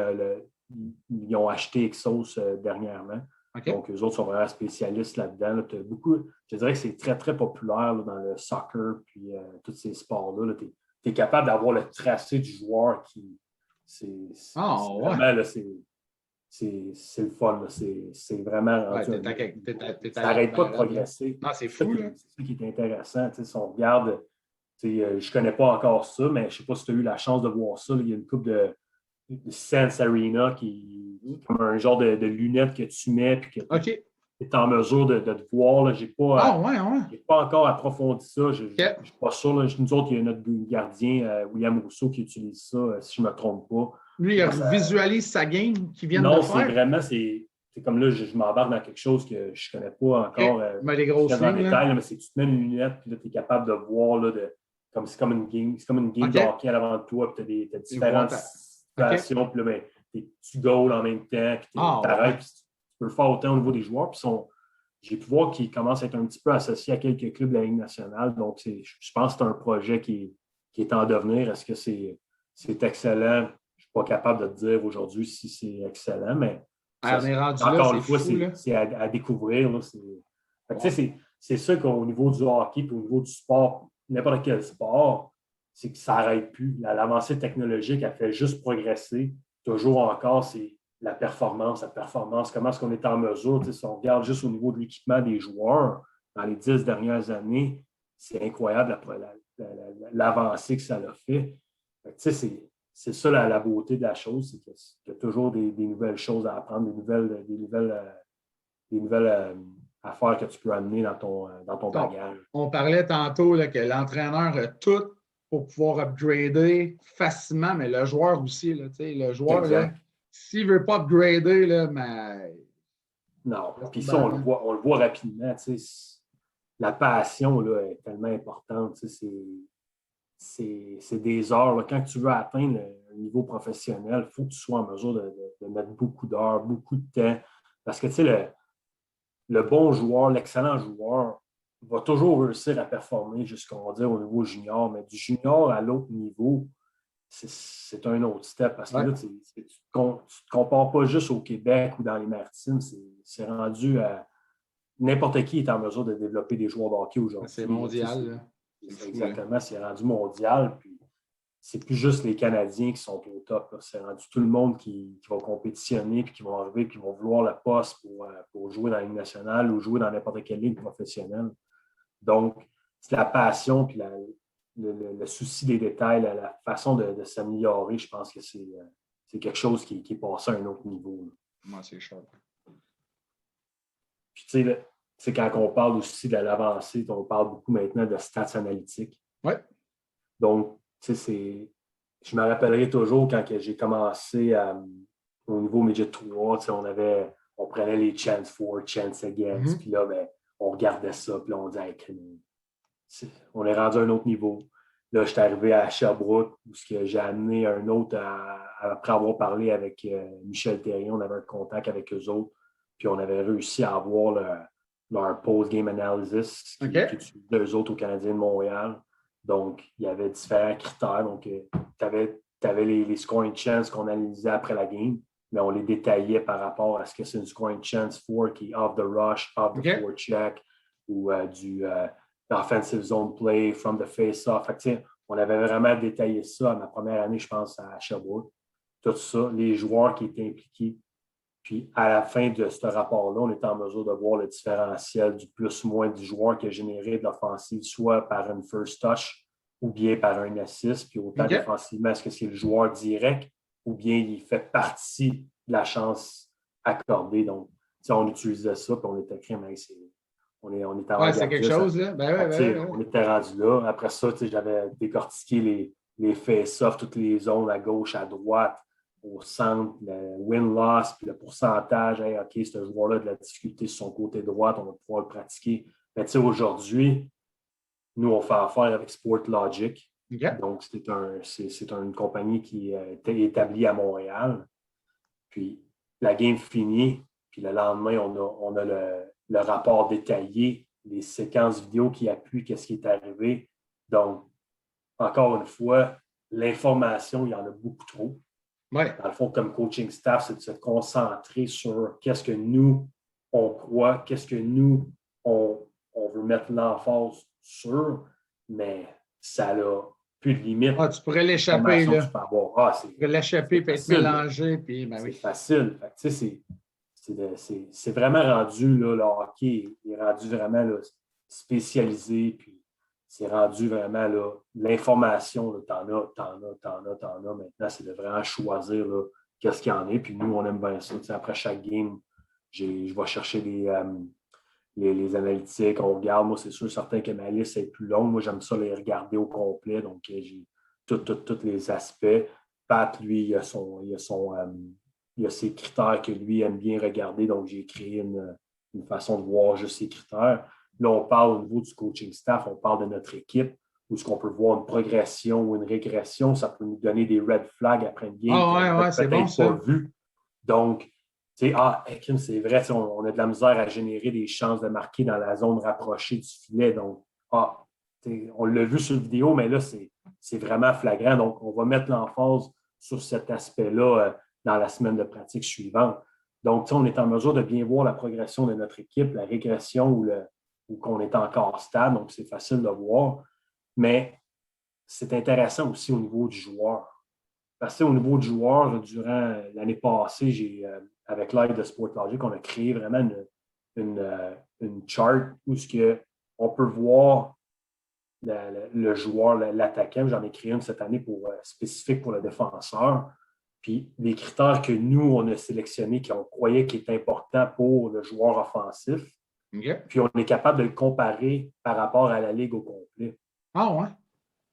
Ils ont acheté Exos dernièrement. Donc, eux autres sont vraiment spécialistes là-dedans. Là. Je dirais que c'est très, très populaire là, dans le soccer puis tous ces sports-là. -là, tu es capable d'avoir le tracé du joueur qui. Vraiment, là, c'est le fun. C'est vraiment. Ça n'arrête pas de progresser. Non, c'est fou. C'est ça qui est intéressant. Si on regarde, je ne connais pas encore ça, mais je ne sais pas si tu as eu la chance de voir ça. Là, il y a une coupe de Sense Arena qui est comme un genre de lunettes que tu mets et que tu es en mesure de te voir. Je n'ai pas encore approfondi ça. Je ne suis pas sûr. Là. Nous autres, il y a notre gardien, William Rousseau, qui utilise ça, si je ne me trompe pas. Lui, il visualise sa game qui vient de faire. Non, c'est vraiment, c'est comme là, je m'embarque dans quelque chose que je ne connais pas encore mais les grosses en détail, mais c'est que tu te mets une lunette, puis là, tu es capable de voir, là, c'est comme une game de hockey à l'avant de toi, puis tu as différentes situations, puis là, tu goals en même temps, puis tu t'arrêtes, puis tu peux le faire autant au niveau des joueurs, puis j'ai pu voir qu'ils commencent à être un petit peu associés à quelques clubs de la Ligue nationale, donc je pense que c'est un projet qui est en devenir. Est-ce que c'est excellent? Je ne suis pas capable de te dire aujourd'hui si c'est excellent, mais encore une fois, c'est à découvrir. C'est ça qu'au niveau du hockey et au niveau du sport, n'importe quel sport, c'est que ça n'arrête plus. L'avancée technologique, elle fait juste progresser. Toujours encore, c'est la performance. Comment est-ce qu'on est en mesure? Si on regarde juste au niveau de l'équipement des joueurs, dans les 10 dernières années, c'est incroyable l'avancée que ça a fait. C'est ça la beauté de la chose, c'est qu'il y a toujours des nouvelles choses à apprendre, des nouvelles affaires que tu peux amener dans ton bagage. On parlait tantôt là, que l'entraîneur a tout pour pouvoir upgrader facilement, mais le joueur aussi. Là, le joueur, s'il ne veut pas upgrader, là, mais... Non, puis ça, on le voit rapidement. La passion là, est tellement importante. C'est des heures. Là. Quand tu veux atteindre un niveau professionnel, il faut que tu sois en mesure de mettre beaucoup d'heures, beaucoup de temps. Parce que, le bon joueur, l'excellent joueur va toujours réussir à performer jusqu'au niveau junior. Mais du junior à l'autre niveau, c'est un autre step. Parce que là, tu ne te compares pas juste au Québec ou dans les Maritimes. C'est rendu à... N'importe qui est en mesure de développer des joueurs de hockey aujourd'hui. C'est mondial. Exactement, c'est rendu mondial. Puis c'est plus juste les Canadiens qui sont au top. Là. C'est rendu tout le monde qui va compétitionner, puis qui vont arriver, qui vont vouloir la poste pour jouer dans la Ligue nationale ou jouer dans n'importe quelle ligue professionnelle. Donc, c'est la passion, puis le souci des détails, la façon de s'améliorer, je pense que c'est quelque chose qui est passé à un autre niveau. Moi, c'est cher. Puis, tu sais, c'est quand on parle aussi de l'avancée, on parle beaucoup maintenant de stats analytiques. Oui. Donc, tu sais, je me rappellerai toujours quand j'ai commencé au niveau Midget 3, on prenait les chance for, chance against, puis là, on regardait ça, puis là, on disait, on est rendu à un autre niveau. là, je suis arrivé à Sherbrooke, où j'ai amené un autre, après avoir parlé avec Michel Terrien, on avait un contact avec eux autres, puis on avait réussi à avoir leur post-game analysis qui utilisent eux autres au Canadien de Montréal. Donc, il y avait différents critères. Donc, tu avais les scoring chances qu'on analysait après la game, mais on les détaillait par rapport à ce que c'est une scoring chance for qui est off the rush, off the forecheck ou du offensive zone play, from the face-off. On avait vraiment détaillé ça à ma première année, je pense, à Sherbrooke. Tout ça, les joueurs qui étaient impliqués. Puis, à la fin de ce rapport-là, on était en mesure de voir le différentiel du plus-moins du joueur qui a généré de l'offensive, soit par une first touch ou bien par un assist. Puis, autant défensivement, est-ce que c'est le joueur direct ou bien il fait partie de la chance accordée. Donc, on utilisait ça, puis on était crème. On était en c'est quelque chose, là. On était rendu là. Après ça, j'avais décortiqué les face-off, toutes les zones à gauche, à droite, au centre, le win-loss, puis le pourcentage. Hey, OK, ce joueur-là a de la difficulté sur son côté droit, on va pouvoir le pratiquer. Mais aujourd'hui, nous, on fait affaire avec Sportlogiq. Donc, c'est une compagnie qui est établie à Montréal. Puis, la game finie, puis le lendemain, on a le rapport détaillé, les séquences vidéo qui appuient qu'est-ce qui est arrivé. Donc, encore une fois, l'information, il y en a beaucoup trop. Ouais. Dans le fond, comme coaching staff, c'est de se concentrer sur qu'est-ce que nous, on croit, qu'est-ce que nous, on veut mettre l'emphase sur, mais ça n'a plus de limite. Tu pourrais l'échapper, là. Tu pourrais l'échapper et être mélangé. Puis, c'est facile. C'est vraiment rendu, là, le hockey est rendu vraiment là, spécialisé, puis c'est rendu vraiment là, l'information, t'en as. Maintenant, c'est de vraiment choisir là, qu'est-ce qu'il y en a. Puis nous, on aime bien ça. Après chaque game, je vais chercher les analytiques, on regarde. Moi, c'est sûr, certain que ma liste est plus longue. Moi, j'aime ça les regarder au complet. Donc, j'ai tous les aspects. Pat, lui, il a ses critères que lui aime bien regarder. Donc, j'ai créé une façon de voir juste ses critères. Là, on parle au niveau du coaching staff, on parle de notre équipe, où est-ce qu'on peut voir une progression ou une régression. Ça peut nous donner des red flags après une game qu'on n'a peut-être pas vu. Donc, c'est vrai, on a de la misère à générer des chances de marquer dans la zone rapprochée du filet. Donc, on l'a vu sur vidéo, mais là, c'est vraiment flagrant. Donc, on va mettre l'emphase sur cet aspect-là dans la semaine de pratique suivante. Donc, on est en mesure de bien voir la progression de notre équipe, la régression ou qu'on est encore stable. Donc, c'est facile de voir. Mais c'est intéressant aussi au niveau du joueur. Parce qu'au niveau du joueur, durant l'année passée, avec l'aide de Sportlogiq, on a créé vraiment une chart où on peut voir le joueur, l'attaquant. J'en ai créé une cette année spécifique pour le défenseur. Puis les critères que nous, on a sélectionnés, qu'on croyait qui étaient importants pour le joueur offensif. Puis on est capable de le comparer par rapport à la Ligue au complet.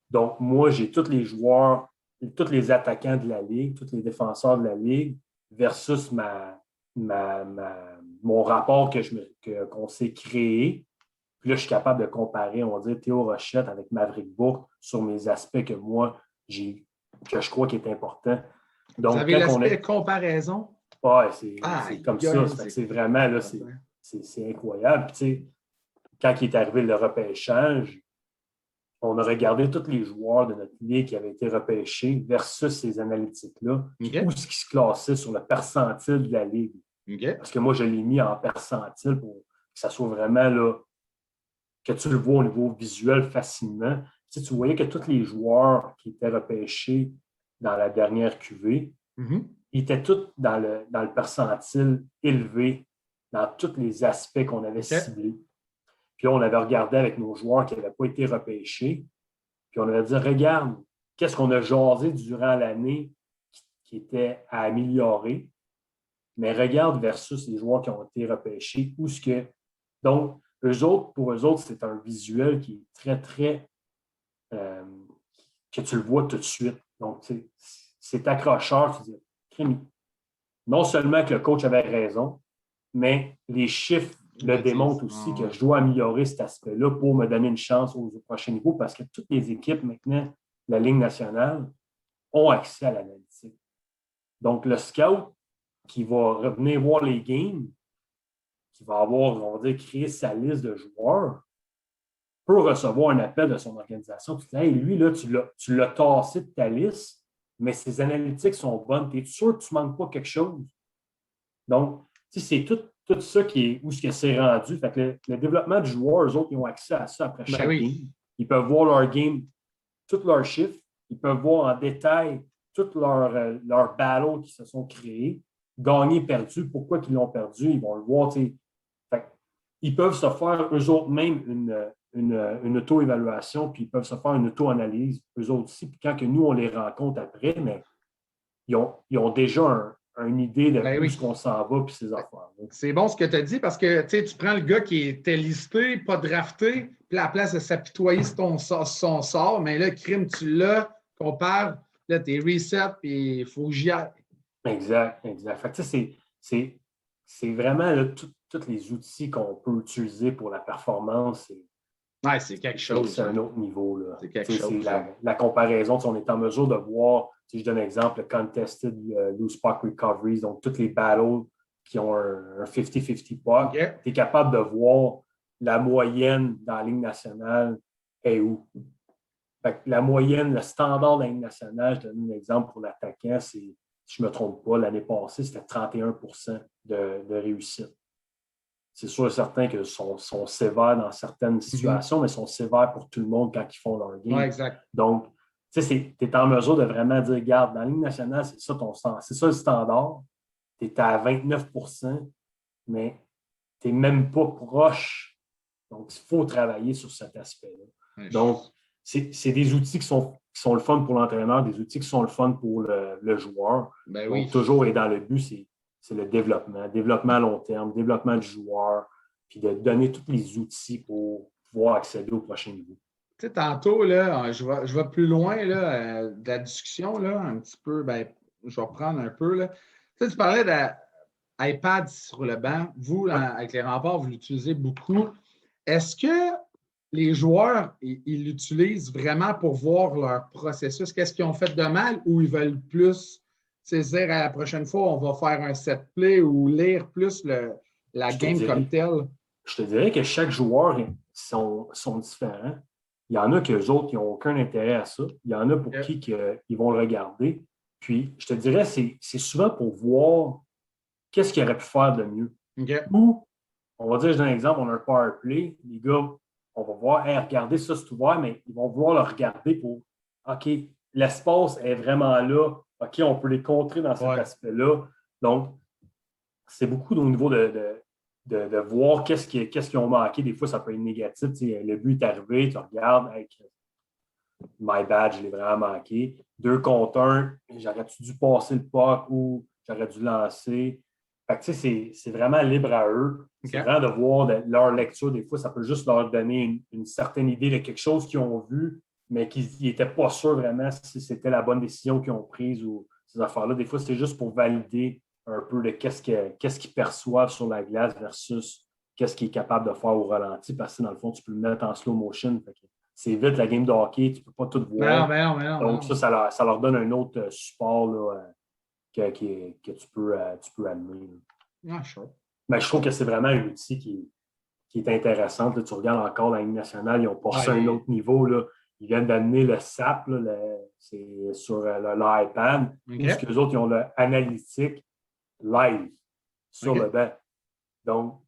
Donc, moi, j'ai tous les joueurs, tous les attaquants de la Ligue, tous les défenseurs de la Ligue versus mon rapport qu'on s'est créé. Puis là, je suis capable de comparer, on va dire, Théo Rochette avec Maverick Bourque sur mes aspects que moi, que je crois qui est important. Donc, vous avez l'aspect comparaison? Oui, c'est comme ça. C'est vraiment, là, c'est incroyable. Puis, tu sais, quand il est arrivé le repêchage, on a regardé tous les joueurs de notre ligue qui avaient été repêchés versus ces analytiques-là, où ce qui se classait sur le percentile de la ligue. Parce que moi, je l'ai mis en percentile pour que ça soit vraiment là, que tu le vois au niveau visuel facilement. Tu voyais que tous les joueurs qui étaient repêchés dans la dernière QV, ils étaient tous dans le percentile élevé dans tous les aspects qu'on avait ciblés. Puis là, on avait regardé avec nos joueurs qui n'avaient pas été repêchés. Puis on avait dit, regarde, qu'est-ce qu'on a jasé durant l'année qui était à améliorer. Mais regarde versus les joueurs qui ont été repêchés. Donc, pour eux autres, c'est un visuel qui est très, très... que tu le vois tout de suite. Donc, c'est accrocheur. Tu dis, non seulement que le coach avait raison, mais les chiffres le démontre aussi que je dois améliorer cet aspect-là pour me donner une chance au prochain niveau parce que toutes les équipes maintenant de la Ligue nationale ont accès à l'analytique. Donc, le scout qui va revenir voir les games, qui va avoir, on va dire, créé sa liste de joueurs, peut recevoir un appel de son organisation. Tu dis, hey, lui, là, tu l'as tassé de ta liste, mais ses analytiques sont bonnes. Tu es sûr que tu ne manques pas quelque chose? Donc, c'est tout ça qui est où ce que c'est rendu. Fait que le développement du joueur, eux autres, ils ont accès à ça après chaque game. Ils peuvent voir leur game, tous leurs chiffres. Ils peuvent voir en détail toutes leurs battles qui se sont créés, gagné, perdu, pourquoi ils l'ont perdu. Ils vont le voir. Fait que, ils peuvent se faire eux autres même une auto-évaluation, puis ils peuvent se faire une auto-analyse, eux autres aussi. Puis quand que nous, on les rencontre après, mais ils ont déjà une idée de où est-ce qu'on s'en va puis ces affaires. C'est bon ce que tu as dit parce que tu prends le gars qui était listé, pas drafté, puis à la place de s'apitoyer sur son sort, mais là, crime, tu l'as, qu'on parle, là, t'es reset, puis il faut que j'y aille. Exact. Fait que c'est vraiment là, tous les outils qu'on peut utiliser pour la performance. Ouais, c'est quelque chose. C'est un autre niveau. Là. C'est quelque chose. La comparaison, on est en mesure de voir, si je donne un exemple, le Contested Loose Puck Recoveries, donc toutes les battles qui ont un 50-50 puck, tu es capable de voir la moyenne dans la Ligue nationale est où. Fait que la moyenne, le standard de la Ligue nationale, je donne un exemple pour l'attaquant, c'est, si je ne me trompe pas, l'année passée, c'était 31 de réussite. C'est sûr et certain qu'ils sont sévères dans certaines situations, mais ils sont sévères pour tout le monde quand ils font leur game. Ouais, exact. Donc, tu es en mesure de vraiment dire, regarde, dans la Ligue nationale, c'est ça le standard. Tu es à 29 mais tu n'es même pas proche. Donc, il faut travailler sur cet aspect-là. Donc, c'est des outils qui sont le fun pour l'entraîneur, des outils qui sont le fun pour le joueur. Ben donc, toujours et dans le but, c'est le développement à long terme, développement du joueur, puis de donner tous les outils pour pouvoir accéder au prochain niveau. Tu sais, tantôt, là, je vais plus loin là, de la discussion, là, un petit peu, ben, je vais reprendre un peu. Là. Tu parlais d'iPad sur le banc. Vous, avec les remparts, vous l'utilisez beaucoup. Est-ce que les joueurs, ils l'utilisent vraiment pour voir leur processus? Qu'est-ce qu'ils ont fait de mal ou ils veulent plus dire à la prochaine fois, on va faire un set play ou lire plus la game comme telle? Je te dirais que chaque joueur sont différents. Il y en a qu'eux autres, ils n'ont aucun intérêt à ça. Il y en a pour qui ils vont le regarder. Puis, je te dirais, c'est souvent pour voir qu'est-ce qu'il aurait pu faire de mieux. Ou, on va dire, je donne un exemple, on a un power play. Les gars, on va voir, hey, regardez ça, c'est ouvert, mais ils vont vouloir le regarder pour, OK, l'espace est vraiment là. OK, on peut les contrer dans cet aspect-là. Donc, c'est beaucoup au niveau de voir qu'est-ce qu'ils ont manqué. Des fois, ça peut être négatif. Le but est arrivé, tu regardes, hey, my bad, je l'ai vraiment manqué. 2 contre 1, j'aurais-tu dû passer le puck ou j'aurais dû lancer? Fait que, c'est vraiment libre à eux. C'est vraiment de voir leur lecture. Des fois, ça peut juste leur donner une certaine idée de quelque chose qu'ils ont vu, mais qu'ils n'étaient pas sûrs vraiment si c'était la bonne décision qu'ils ont prise ou ces affaires-là. Des fois, c'est juste pour valider un peu de qu'est-ce qu'ils perçoivent sur la glace versus qu'est-ce qu'ils est capable de faire au ralenti, parce que dans le fond, tu peux le mettre en slow motion. Fait que c'est vite la game de hockey, tu ne peux pas tout voir. Non, donc, ça leur donne un autre support là, que tu peux amener. Mais je trouve que c'est vraiment un outil qui est intéressant. Là, tu regardes encore la Ligue nationale, ils ont passé à un autre niveau. Là. Ils viennent d'amener le SAP, là, c'est sur l'iPad, parce qu'eux autres, ils ont l'analytique live sur le banc. Donc,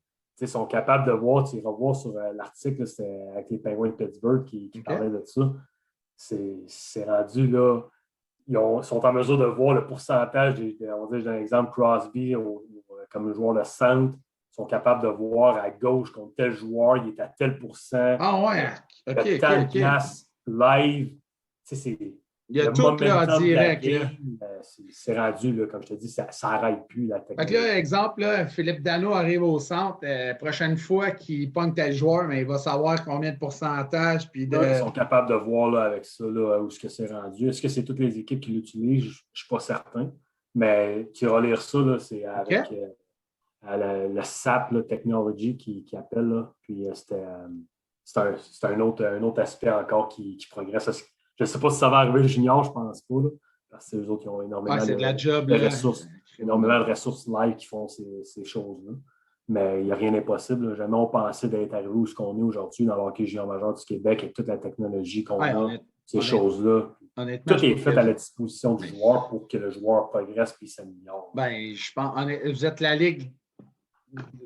ils sont capables de voir, tu iras voir sur l'article, c'était avec les Penguins de Pittsburgh qui parlaient de ça. C'est rendu là. Ils sont en mesure de voir le pourcentage, on va dire, d'un exemple, Crosby, comme le joueur de centre, sont capables de voir à gauche contre tel joueur, il est à tel pourcent. Ah ouais, le temps de glace live. Il y a tout là, en direct. C'est rendu, là, comme je te dis, ça n'arrête plus la technique. Fait que là, exemple, là, Philippe Dano arrive au centre. Prochaine fois qu'il pogne tel joueur, mais il va savoir combien de pourcentage. Puis ils sont capables de voir là, avec ça là, où est-ce que c'est rendu. Est-ce que c'est toutes les équipes qui l'utilisent? Je ne suis pas certain. Mais tu vas lire ça, là, c'est avec le SAP là, Technology qui appelle. Là. Puis c'est un autre aspect encore qui progresse. Je ne sais pas si ça va arriver junior, je ne pense pas. Là, parce que c'est eux autres qui ont énormément c'est de la job, de ressources. Énormément de ressources live qui font ces choses-là. Mais il n'y a rien d'impossible. Là. Jamais on pensait d'être arrivé où ce qu'on est aujourd'hui dans le hockey junior majeur du Québec avec toute la technologie qu'on a, ces choses-là. Tout est fait à la disposition du joueur pour que le joueur progresse et s'améliore. Je pense, vous êtes la ligue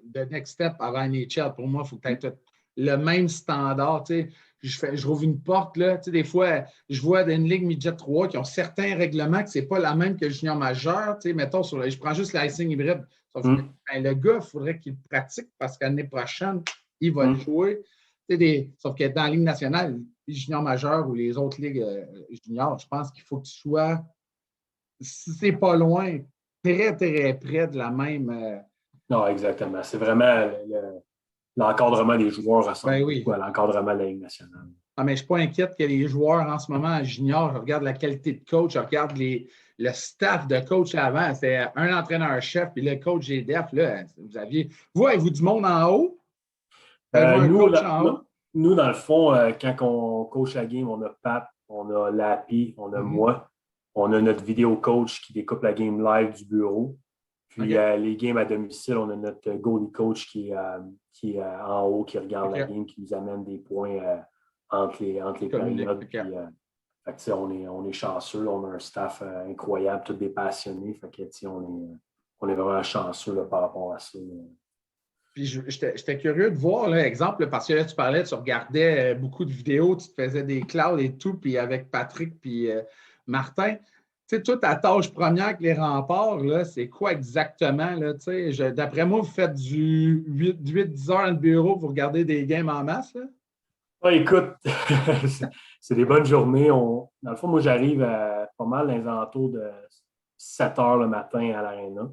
de Next Step avant NHL. Pour moi, il faut que tu aies le même standard. Tu sais, je rouvre une porte. Là, tu sais, des fois, je vois une ligue midget 3 qui ont certains règlements que ce n'est pas la même que le junior majeur. Tu sais, mettons, je prends juste l'icing hybride. Le gars, il faudrait qu'il pratique parce qu'année prochaine, il va le jouer. Sauf que dans la Ligue nationale, les juniors majeurs ou les autres ligues juniors, je pense qu'il faut que tu sois, si c'est pas loin, très, très près de la même. Non, exactement. C'est vraiment l'encadrement des joueurs ressemble beaucoup à l'encadrement de la Ligue nationale. Ah, mais je ne suis pas inquiète que les joueurs en ce moment juniors, je regarde la qualité de coach, je regarde le staff de coach avant. C'était un entraîneur-chef, puis le coach GDF. Là, vous avez-vous du monde en haut? Nous, dans le fond, quand on coach la game, on a Pat, on a Lappy, on a moi. On a notre vidéo coach qui découpe la game live du bureau. Puis les games à domicile, on a notre goalie coach qui est en haut, qui regarde la game, qui nous amène des points entre les périodes. Puis, on est chanceux, on a un staff incroyable, tous des passionnés. Fait que, on est vraiment chanceux là, par rapport à ça. Puis j'étais curieux de voir, là, exemple, parce que là, tu parlais, tu regardais beaucoup de vidéos, tu te faisais des clouds et tout, puis avec Patrick puis Martin. Tu sais, toi, ta tâche première avec les remparts, là, c'est quoi exactement? Là, d'après moi, vous faites du 8-10 heures dans le bureau, vous regardez des games en masse? Là? Ah, écoute, c'est des bonnes journées. Dans le fond, moi, j'arrive pas mal dans les alentours de 7 heures le matin à l'aréna.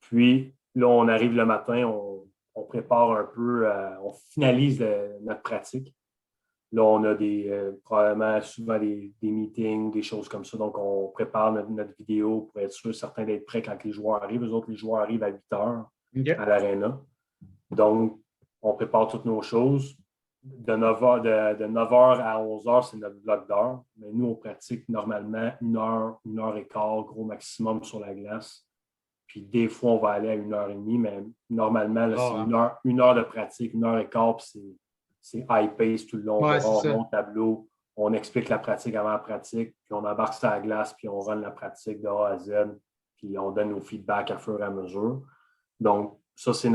Puis là, on arrive le matin, on prépare un peu, on finalise notre pratique. Là, on a probablement souvent des meetings, des choses comme ça. Donc, on prépare notre vidéo pour être sûr, certain d'être prêt quand les joueurs arrivent. Eux autres, les joueurs arrivent à 8 heures à l'aréna. Donc, on prépare toutes nos choses. De 9 h à 11 h, c'est notre bloc d'heure. Mais nous, on pratique normalement 1 heure et quart, gros maximum sur la glace. Puis des fois, on va aller à 1h30, mais normalement, là, c'est 1 heure de pratique, 1 heure et quart, puis c'est high pace tout le long. On va voir mon tableau, on explique la pratique avant la pratique, puis on embarque sur la glace, puis on run la pratique de A à Z, puis on donne nos feedbacks à fur et à mesure. Donc, ça, c'est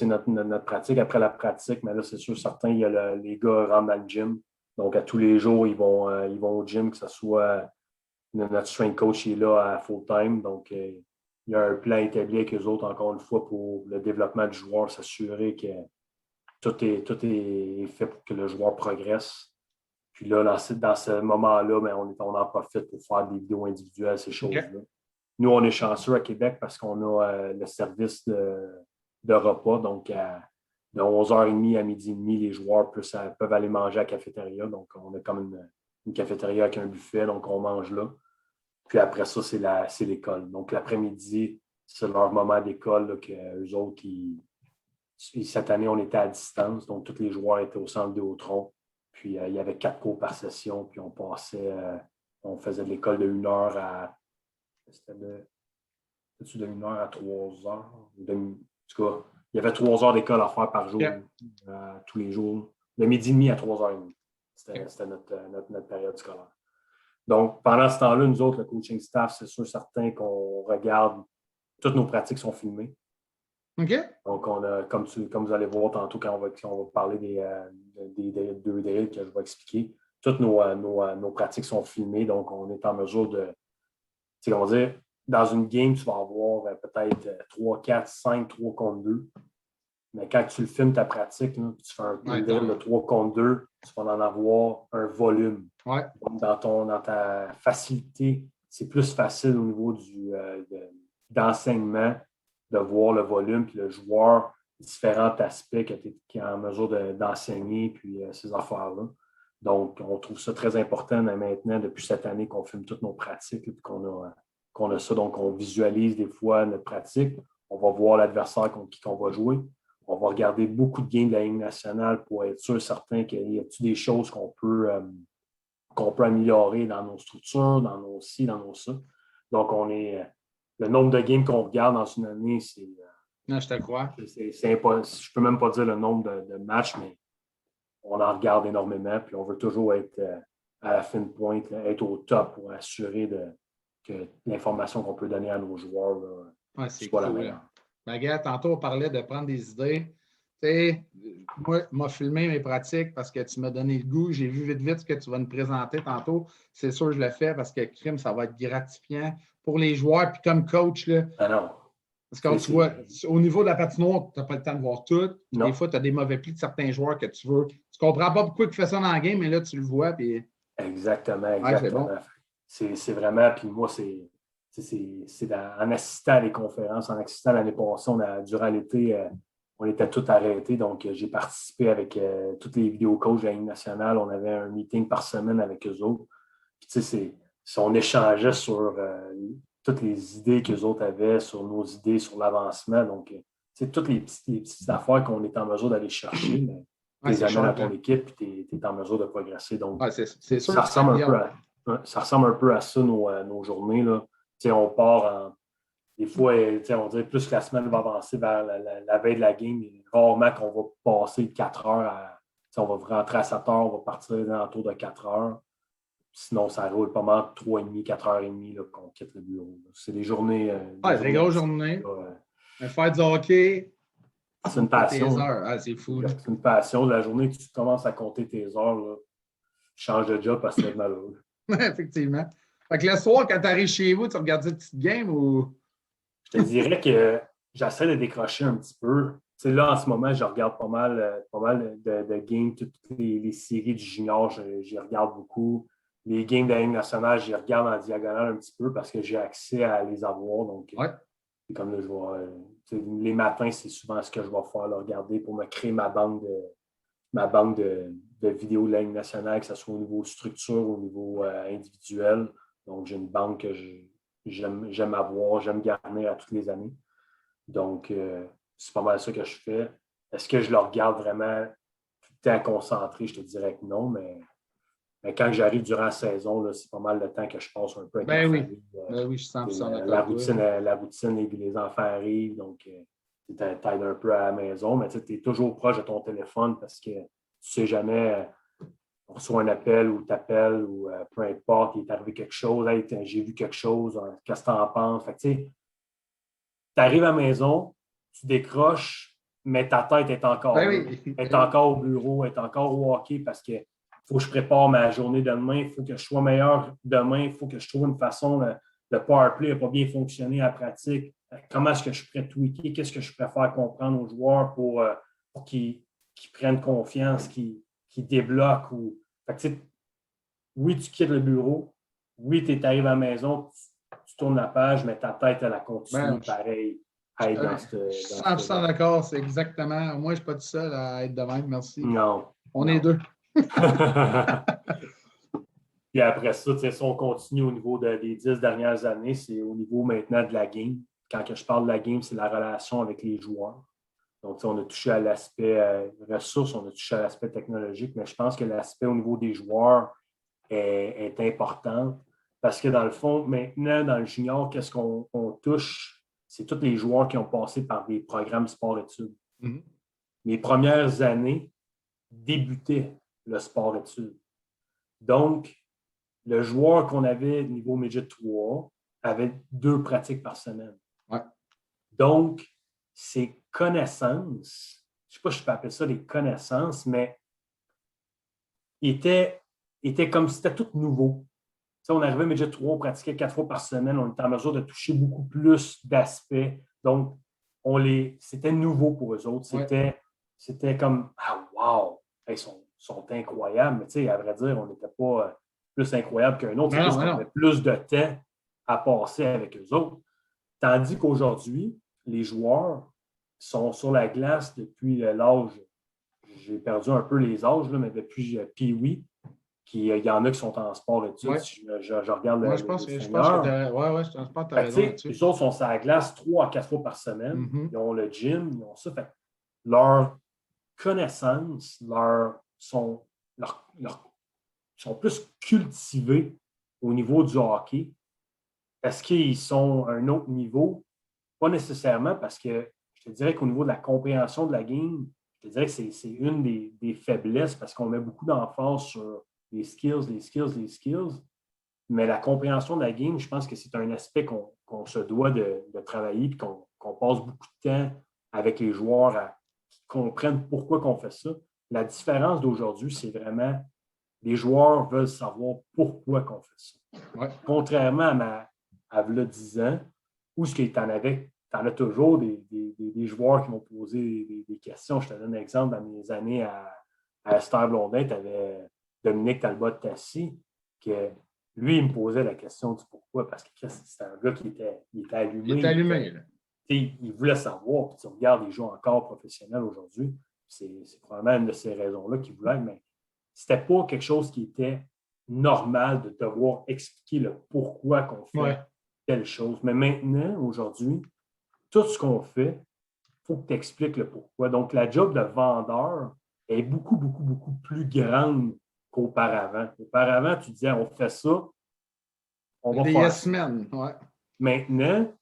notre pratique. Après la pratique, mais là, c'est sûr, certains, les gars rentrent dans le gym. Donc, à tous les jours, ils vont au gym, que ce soit notre strength coach est là à full-time. Donc, il y a un plan établi avec eux autres, encore une fois, pour le développement du joueur, s'assurer que tout est fait pour que le joueur progresse. Puis là, dans ce moment-là, ben, on en profite pour faire des vidéos individuelles, ces choses-là. Nous, on est chanceux à Québec parce qu'on a le service de repas. Donc, de 11h30 à 12h30, les joueurs peuvent aller manger à la cafétéria. Donc, on a comme une cafétéria avec un buffet, donc on mange là. Puis après ça, c'est l'école. Donc, l'après-midi, c'est leur moment d'école qu'eux autres, cette année, on était à distance. Donc, tous les joueurs étaient au centre Vidéotron. Puis, il y avait 4 cours par session. Puis, on faisait de l'école de 1 heure à... C'était de 1 heure à 3 heures. En tout cas, il y avait 3 heures d'école à faire par jour, tous les jours. De 12h30 à 3h30. C'était notre période scolaire. Donc, pendant ce temps-là, nous autres, le coaching staff, c'est sûr certain qu'on regarde, toutes nos pratiques sont filmées. OK. Donc, on a, comme vous allez voir tantôt quand on va parler des deux drills que je vais expliquer, toutes nos pratiques sont filmées, donc on est en mesure de, tu sais, on va dire, dans une game, tu vas avoir peut-être 3, 4, 5, 3 contre 2. Mais quand tu le filmes, ta pratique, là, tu fais un drill de 3 contre 2, tu vas en avoir un volume. Ouais. Donc, dans ta facilité, c'est plus facile au niveau d'enseignement de voir le volume, puis le joueur, différents aspects qui est en mesure d'enseigner, puis ces affaires-là. Donc, on trouve ça très important maintenant, depuis cette année, qu'on filme toutes nos pratiques, puis qu'on a ça. Donc, on visualise des fois notre pratique. On on va voir l'adversaire contre qui on va jouer. On va regarder beaucoup de games de la Ligue nationale pour être sûr, certain qu'il y a des choses qu'on peut améliorer dans nos structures, dans nos ci, dans nos ça. Donc, le nombre de games qu'on regarde dans une année, c'est... Non, je te crois. Je ne peux même pas dire le nombre de matchs, mais on en regarde énormément, puis on veut toujours être à la fin de pointe, là, être au top pour assurer que l'information qu'on peut donner à nos joueurs, c'est pas cool, la meilleure. Regarde, tantôt, on parlait de prendre des idées. Tu sais, moi, je m'ai filmé mes pratiques parce que tu m'as donné le goût. J'ai vu vite ce que tu vas nous présenter tantôt. C'est sûr, je le fais parce que crime, ça va être gratifiant pour les joueurs. Puis comme coach, là. Ah non. Parce que tu vois, au niveau de la patinoire, tu n'as pas le temps de voir tout. Des fois, tu as des mauvais plis de certains joueurs que tu veux. Tu ne comprends pas pourquoi ils font ça dans le game, mais là, tu le vois. Puis... Exactement. Ouais, c'est bon. C'est vraiment, puis moi, c'est en assistant à des conférences, en assistant l'année passée, durant l'été, on était tous arrêtés. Donc, j'ai participé avec tous les vidéo-coachs de la Ligue nationale. On avait un meeting par semaine avec eux autres. Puis, tu sais, on échangeait sur toutes les idées qu'eux autres avaient, sur nos idées, sur l'avancement. Donc, c'est toutes les petites affaires qu'on est en mesure d'aller chercher, mais tu les amènes à ton équipe et tu es en mesure de progresser. Donc, c'est sûr ça ressemble un peu à ça, nos journées. Là. On part des fois, on dirait plus que la semaine va avancer vers la veille de la game. Et rarement qu'on va passer 4 heures on va rentrer à 7 heures, on va partir dans le tour de 4 heures. Sinon, ça roule pas mal 3h30, 4h30 là, qu'on quitte le bureau. Là. C'est des journées. C'est des grosses journées. Mais faire du hockey, c'est une passion. C'est fou. C'est une passion. La journée que tu commences à compter tes heures, là, tu changes de job parce que c'est malheureux. Effectivement. Fait que le soir, quand tu arrives chez vous, tu regardes une petite game ou. Je te dirais que j'essaie de décrocher un petit peu. Tu sais, là, en ce moment, je regarde pas mal de games, toutes les séries du junior, j'y regarde beaucoup. Les games de la Ligue nationale, j'y regarde en diagonale un petit peu parce que j'ai accès à les avoir. Donc, c'est comme là, les matins, c'est souvent ce que je vais faire, là, regarder pour me créer ma banque de vidéos de la Ligue nationale, que ce soit au niveau structure, au niveau individuel. Donc, j'ai une banque que j'aime avoir, j'aime garnir à toutes les années. Donc, c'est pas mal ça que je fais. Est-ce que je le regarde vraiment tout le temps concentré? Je te dirais que non, mais quand j'arrive durant la saison, là, c'est pas mal le temps que je passe un peu avec la famille. Oui, je sens ça. La routine, les enfants arrivent, donc tu t'aides un peu à la maison, mais tu es toujours proche de ton téléphone parce que tu ne sais jamais, on reçoit un appel ou t'appelles ou peu importe, il est arrivé quelque chose, hey, j'ai vu quelque chose, qu'est-ce que tu en penses? Fait que tu arrives à la maison, tu décroches, mais ta tête est encore là. Elle est encore au bureau, elle est encore au hockey parce que il faut que je prépare ma journée de demain, il faut que je sois meilleur demain, il faut que je trouve une façon, le powerplay n'a pas bien fonctionné à la pratique. Comment est-ce que je pourrais tweaker? Qu'est-ce que je préfère comprendre aux joueurs pour qu'ils prennent confiance, qu'ils débloquent? Fait que, oui, tu quittes le bureau. Oui, tu arrives à la maison, tu tournes la page, mais ta tête, elle continue pareil. À être dans je suis 100% d'accord, c'est exactement. Moi, je ne suis pas tout seul à être de même, merci. Non. On est deux. Puis après ça, si on continue au niveau des 10 dernières années, c'est au niveau maintenant de la game. Quand je parle de la game, c'est la relation avec les joueurs. Donc, on a touché à l'aspect ressources, on a touché à l'aspect technologique, mais je pense que l'aspect au niveau des joueurs est important parce que dans le fond, maintenant, dans le junior, qu'est-ce qu'on touche? C'est tous les joueurs qui ont passé par des programmes sport-études. Mm-hmm. Mes premières années débutaient le sport-études. Donc, le joueur qu'on avait niveau Midget 3 avait 2 pratiques par semaine. Ouais. Donc, ses connaissances, je ne sais pas si je peux appeler ça des connaissances, mais était comme si c'était tout nouveau. T'sais, on arrivait à Midget 3, on pratiquait 4 fois par semaine, on était en mesure de toucher beaucoup plus d'aspects. Donc, c'était nouveau pour eux autres. C'était comme, ah, wow, ils sont incroyables. Mais à vrai dire, on n'était pas plus incroyable qu'un autre. C'est juste qu'on avait plus de temps à passer avec eux autres. Tandis qu'aujourd'hui, les joueurs sont sur la glace depuis l'âge, j'ai perdu un peu les âges, là, mais depuis Pee-Wee, Il y en a qui sont en sport études. Ouais. Si je regarde Moi, les je pense que seniors. je pense que tu as raison là-dessus. Les autres sont sur la glace 3 à 4 fois par semaine. Mm-hmm. Ils ont le gym, ils ont ça. Leur connaissances sont plus cultivés au niveau du hockey. Est-ce qu'ils sont à un autre niveau? Pas nécessairement, parce que je te dirais qu'au niveau de la compréhension de la game, je te dirais que c'est une des faiblesses, parce qu'on met beaucoup d'emphase sur les skills. Mais la compréhension de la game, je pense que c'est un aspect qu'on se doit de travailler, et qu'on passe beaucoup de temps avec les joueurs qui comprennent pourquoi on fait ça. La différence d'aujourd'hui, c'est vraiment les joueurs veulent savoir pourquoi on fait ça. Ouais. Contrairement à 10 ans, où ce que tu en as toujours des joueurs qui m'ont posé des questions. Je te donne un exemple. Dans mes années à Esther Blondin, tu avais Dominique Talbot-Tassi, que lui, il me posait la question du pourquoi, parce que c'était un gars qui était allumé. Il était allumé, là. Il voulait savoir, puis tu regardes, il joue encore professionnel aujourd'hui. C'est probablement une de ces raisons-là qu'il voulait, mais c'était pas quelque chose qui était normal de devoir expliquer le pourquoi qu'on fait telle chose. Mais maintenant, aujourd'hui, tout ce qu'on fait, il faut que tu expliques le pourquoi. Donc, la job de vendeur est beaucoup, beaucoup, beaucoup plus grande qu'auparavant. Auparavant, tu disais, on fait ça, on va faire ça. Ouais. Maintenant,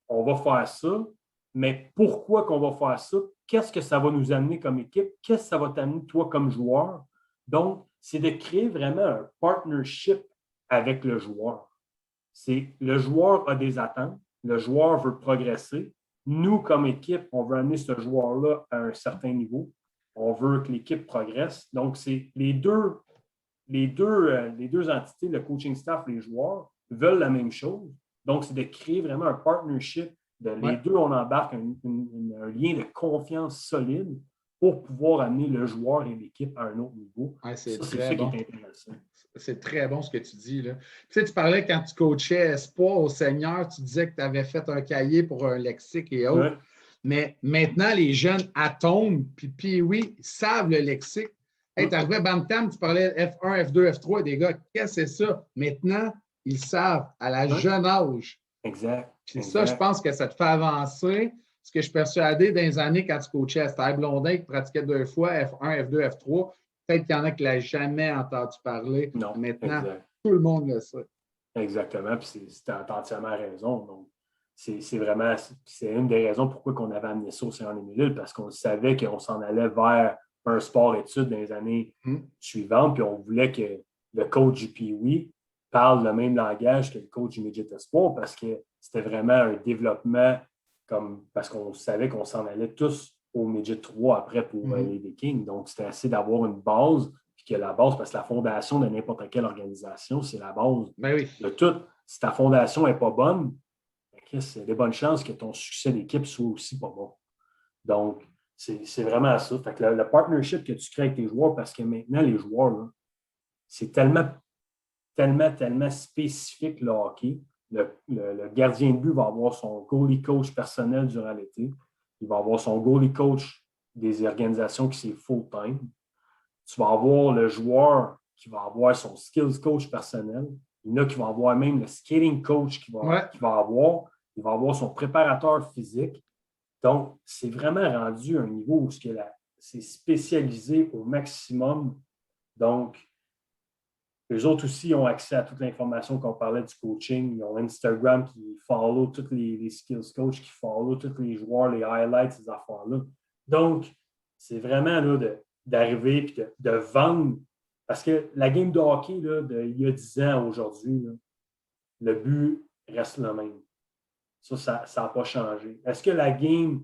on va faire ça, mais pourquoi qu'on va faire ça? Qu'est-ce que ça va nous amener comme équipe? Qu'est-ce que ça va t'amener, toi, comme joueur? Donc, c'est de créer vraiment un partnership avec le joueur. Le joueur a des attentes, le joueur veut progresser. Nous, comme équipe, on veut amener ce joueur-là à un certain niveau. On veut que l'équipe progresse. Donc, c'est les deux entités, le coaching staff, les joueurs, veulent la même chose. Donc, c'est de créer vraiment un partnership. Les deux, on embarque un lien de confiance solide pour pouvoir amener le joueur et l'équipe à un autre niveau. C'est ça bon. Qui est intéressant. C'est très bon ce que tu dis, là. Tu sais, tu parlais quand tu coachais Espoir au Seigneur, tu disais que tu avais fait un cahier pour un lexique et autres. Ouais. Mais maintenant, les jeunes atomes, puis oui, ils savent le lexique. Hey, tu arrivais à Bantam, tu parlais F1, F2, F3, des gars, qu'est-ce que c'est ça? Maintenant, ils savent à la jeune âge. Exact. C'est ça, je pense que ça te fait avancer. Ce que je suis persuadé dans les années quand tu coachais à Esther Blondin, qui pratiquait 2 fois, F1, F2, F3, peut-être qu'il y en a qui ne l'ont jamais entendu parler. Non, maintenant, tout le monde le sait. Exactement, puis tu as entièrement raison. Donc, c'est vraiment, c'est une des raisons pourquoi on avait amené ça au Seigneur des Mille, parce qu'on savait qu'on s'en allait vers un sport-études dans les années suivantes, puis on voulait que le coach du Pee-Wee parle le même langage que le coach du Midget Espoir, parce que c'était vraiment un développement, parce qu'on savait qu'on s'en allait tous au Midget 3 après pour les Vikings. Donc, c'était assez d'avoir une base, puis que la base, parce que la fondation de n'importe quelle organisation, c'est la base de tout. Si ta fondation n'est pas bonne, c'est des bonnes chances que ton succès d'équipe soit aussi pas bon. Donc, c'est vraiment ça. Fait que le partnership que tu crées avec tes joueurs, parce que maintenant, les joueurs, là, c'est tellement spécifique le hockey. Le gardien de but va avoir son goalie coach personnel durant l'été. Il va avoir son goalie coach des organisations qui c'est full-time. Tu vas avoir le joueur qui va avoir son skills coach personnel. Il y en a qui vont avoir même le skating coach qui va avoir. Il va avoir son préparateur physique. Donc, c'est vraiment rendu un niveau où c'est spécialisé au maximum. Donc, eux autres aussi ont accès à toute l'information qu'on parlait du coaching. Ils ont Instagram qui follow tous les skills coach, qui follow tous les joueurs, les highlights, ces affaires-là. Donc, c'est vraiment là, d'arriver et de vendre. Parce que la game de hockey, là, il y a 10 ans aujourd'hui, là, le but reste le même. Ça n'a pas changé. Est-ce que la game,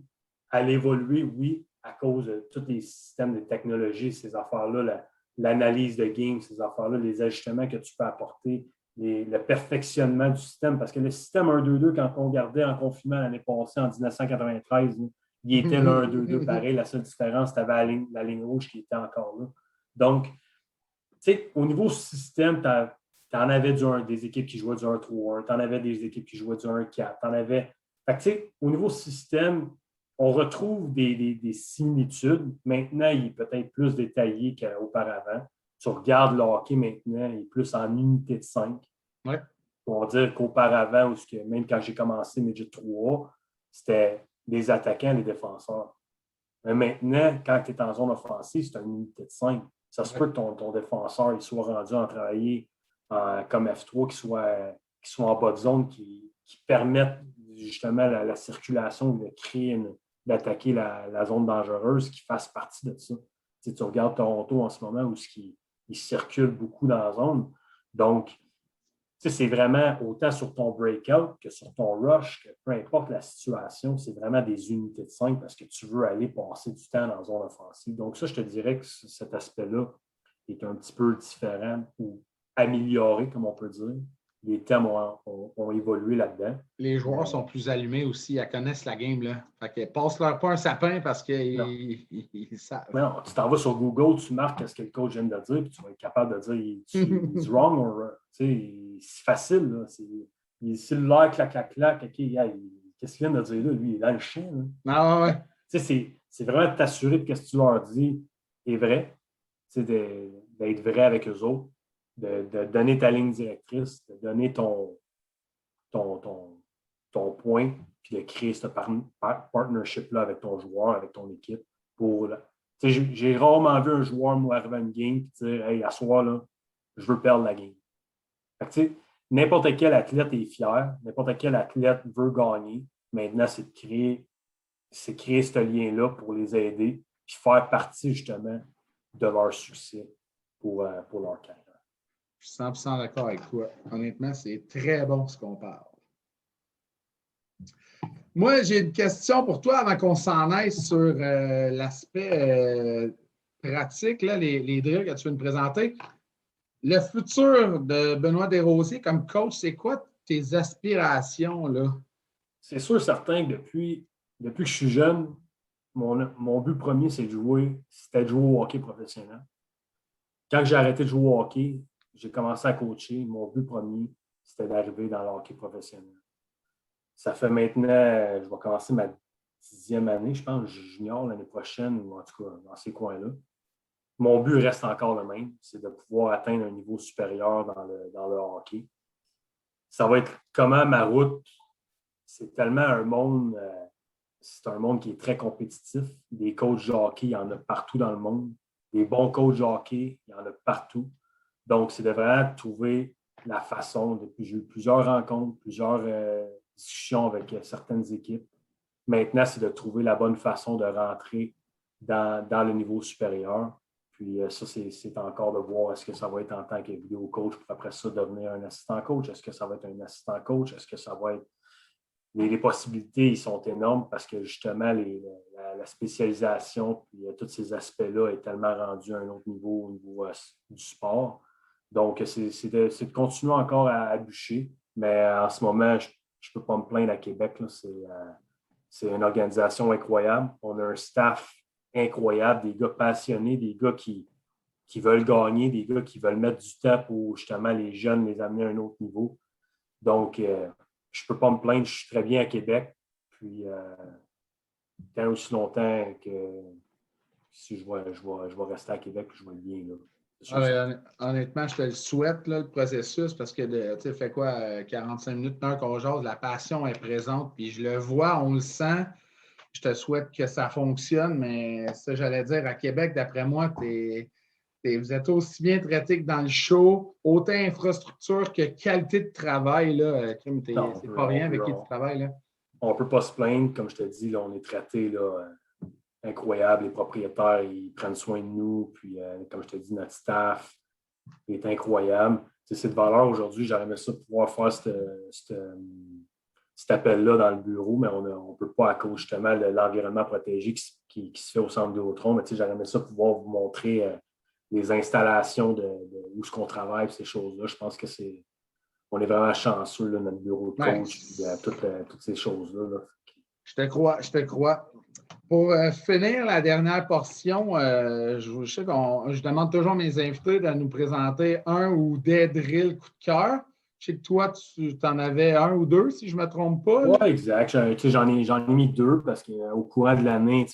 elle évolué? Oui, à cause de tous les systèmes de technologie, ces affaires-là, l'analyse de game, ces affaires-là, les ajustements que tu peux apporter, le perfectionnement du système. Parce que le système 1-2-2, quand on regardait en confinement l'année passée, en 1993, il était le 1-2-2 pareil. La seule différence, tu avais la ligne rouge qui était encore là. Donc, tu sais, au niveau système, tu en avais des équipes qui jouaient du 1-3-1, tu en avais des équipes qui jouaient du 1-4, tu en avais. Fait que, tu sais, au niveau système, on retrouve des similitudes. Maintenant, il est peut-être plus détaillé qu'auparavant. tu regardes le hockey maintenant, il est plus en unité de 5. Ouais. On va dire qu'auparavant, même quand j'ai commencé Midget 3, c'était les attaquants, les défenseurs. Mais maintenant, quand tu es en zone offensive, c'est une unité de 5. Ça se peut que ton défenseur il soit rendu à travailler comme F3, qui soit en bas de zone, qui permettent justement la circulation, d'attaquer la zone dangereuse, qui fasse partie de ça. Tu regardes Toronto en ce moment où il circule beaucoup dans la zone. Donc, c'est vraiment autant sur ton breakout que sur ton rush, que peu importe la situation, c'est vraiment des unités de 5 parce que tu veux aller passer du temps dans la zone offensive. Donc, ça, je te dirais que cet aspect-là est un petit peu différent ou amélioré, comme on peut dire. Les thèmes ont évolué là-dedans. Les joueurs sont plus allumés aussi, ils connaissent la game. Là. Fait qu'ils passent-leur pas un sapin parce qu'ils savent. Non, tu t'en vas sur Google, tu marques ce que le coach vient de dire, puis tu vas être capable de dire it's wrong or c'est facile. Là. Il est cellulaire, clac, clac, clac. OK, qu'est-ce qu'il vient de dire là? Lui, il est dans le chien. Là. Ah ouais. C'est vraiment de t'assurer que ce que tu leur dis est vrai, d'être vrai avec eux autres, de donner ta ligne directrice, de donner ton point, puis de créer ce partnership-là avec ton joueur, avec ton équipe. J'ai rarement vu un joueur moi arriver à une game et dire hey, à soir, là, je veux perdre la game. Fait que, n'importe quel athlète est fier, n'importe quel athlète veut gagner. Maintenant, c'est de créer ce lien-là pour les aider puis faire partie justement de leur succès pour leur carrière. Je suis 100% d'accord avec toi. Honnêtement, c'est très bon ce qu'on parle. Moi, j'ai une question pour toi avant qu'on s'en aille sur l'aspect pratique, là, les drills que tu veux nous présenter. Le futur de Benoît Desrosiers comme coach, c'est quoi tes aspirations? Là? C'est sûr, certain que depuis que je suis jeune, mon but premier, c'était de jouer au hockey professionnel. Quand j'ai arrêté de jouer au hockey, j'ai commencé à coacher. Mon but premier, c'était d'arriver dans le hockey professionnel. Ça fait maintenant, je vais commencer ma 10e année, je pense, junior l'année prochaine, ou en tout cas dans ces coins-là. Mon but reste encore le même, c'est de pouvoir atteindre un niveau supérieur dans le hockey. Ça va être comment ma route, c'est tellement un monde qui est très compétitif. Des coachs de hockey, il y en a partout dans le monde. Des bons coachs de hockey, il y en a partout. Donc, c'est de vraiment trouver la façon. J'ai eu plusieurs rencontres, plusieurs discussions avec certaines équipes. Maintenant, c'est de trouver la bonne façon de rentrer dans le niveau supérieur. Puis ça, c'est encore de voir est-ce que ça va être en tant que vidéo coach, puis après ça, devenir un assistant coach. Est-ce que ça va être un assistant coach? Est-ce que ça va être... Les possibilités, ils sont énormes parce que justement, la spécialisation, puis tous ces aspects-là est tellement rendu à un autre niveau au niveau du sport. Donc, c'est de continuer encore à bûcher. Mais en ce moment, je ne peux pas me plaindre à Québec. Là, c'est une organisation incroyable. On a un staff incroyable, des gars passionnés, des gars qui veulent gagner, des gars qui veulent mettre du temps pour justement les jeunes, les amener à un autre niveau. Donc, je ne peux pas me plaindre. Je suis très bien à Québec. Puis, tant aussi longtemps que si je vais rester à Québec, je vais être bien là. Honnêtement, je te le souhaite, là, le processus, parce que tu fait quoi, 45 minutes, une heure qu'on jase, la passion est présente, puis je le vois, on le sent. Je te souhaite que ça fonctionne, mais ça, j'allais dire, à Québec, d'après moi, vous êtes aussi bien traité que dans le show, autant infrastructure que qualité de travail. Là, c'est pas rien avec qui tu travailles. Là. On ne peut pas se plaindre, comme je te dis, là, on est traité là, incroyable. Les propriétaires, ils prennent soin de nous. Puis, comme je te dis, notre staff est incroyable. C'est de valeur aujourd'hui. J'aurais aimé ça pouvoir faire cet appel-là dans le bureau, mais on ne peut pas à cause justement de l'environnement protégé qui se fait au centre Vidéotron. Mais j'aurais aimé ça pouvoir vous montrer les installations de où est-ce qu'on travaille, ces choses-là. Je pense que on est vraiment chanceux, là, notre bureau de coach, toutes ces choses-là. Là. Je te crois. Pour finir la dernière portion, je sais je demande toujours à mes invités de nous présenter un ou des drills coup de cœur. Je sais que toi, tu en avais un ou deux, si je ne me trompe pas. Oui, exact. J'en ai mis deux parce qu'au courant de l'année,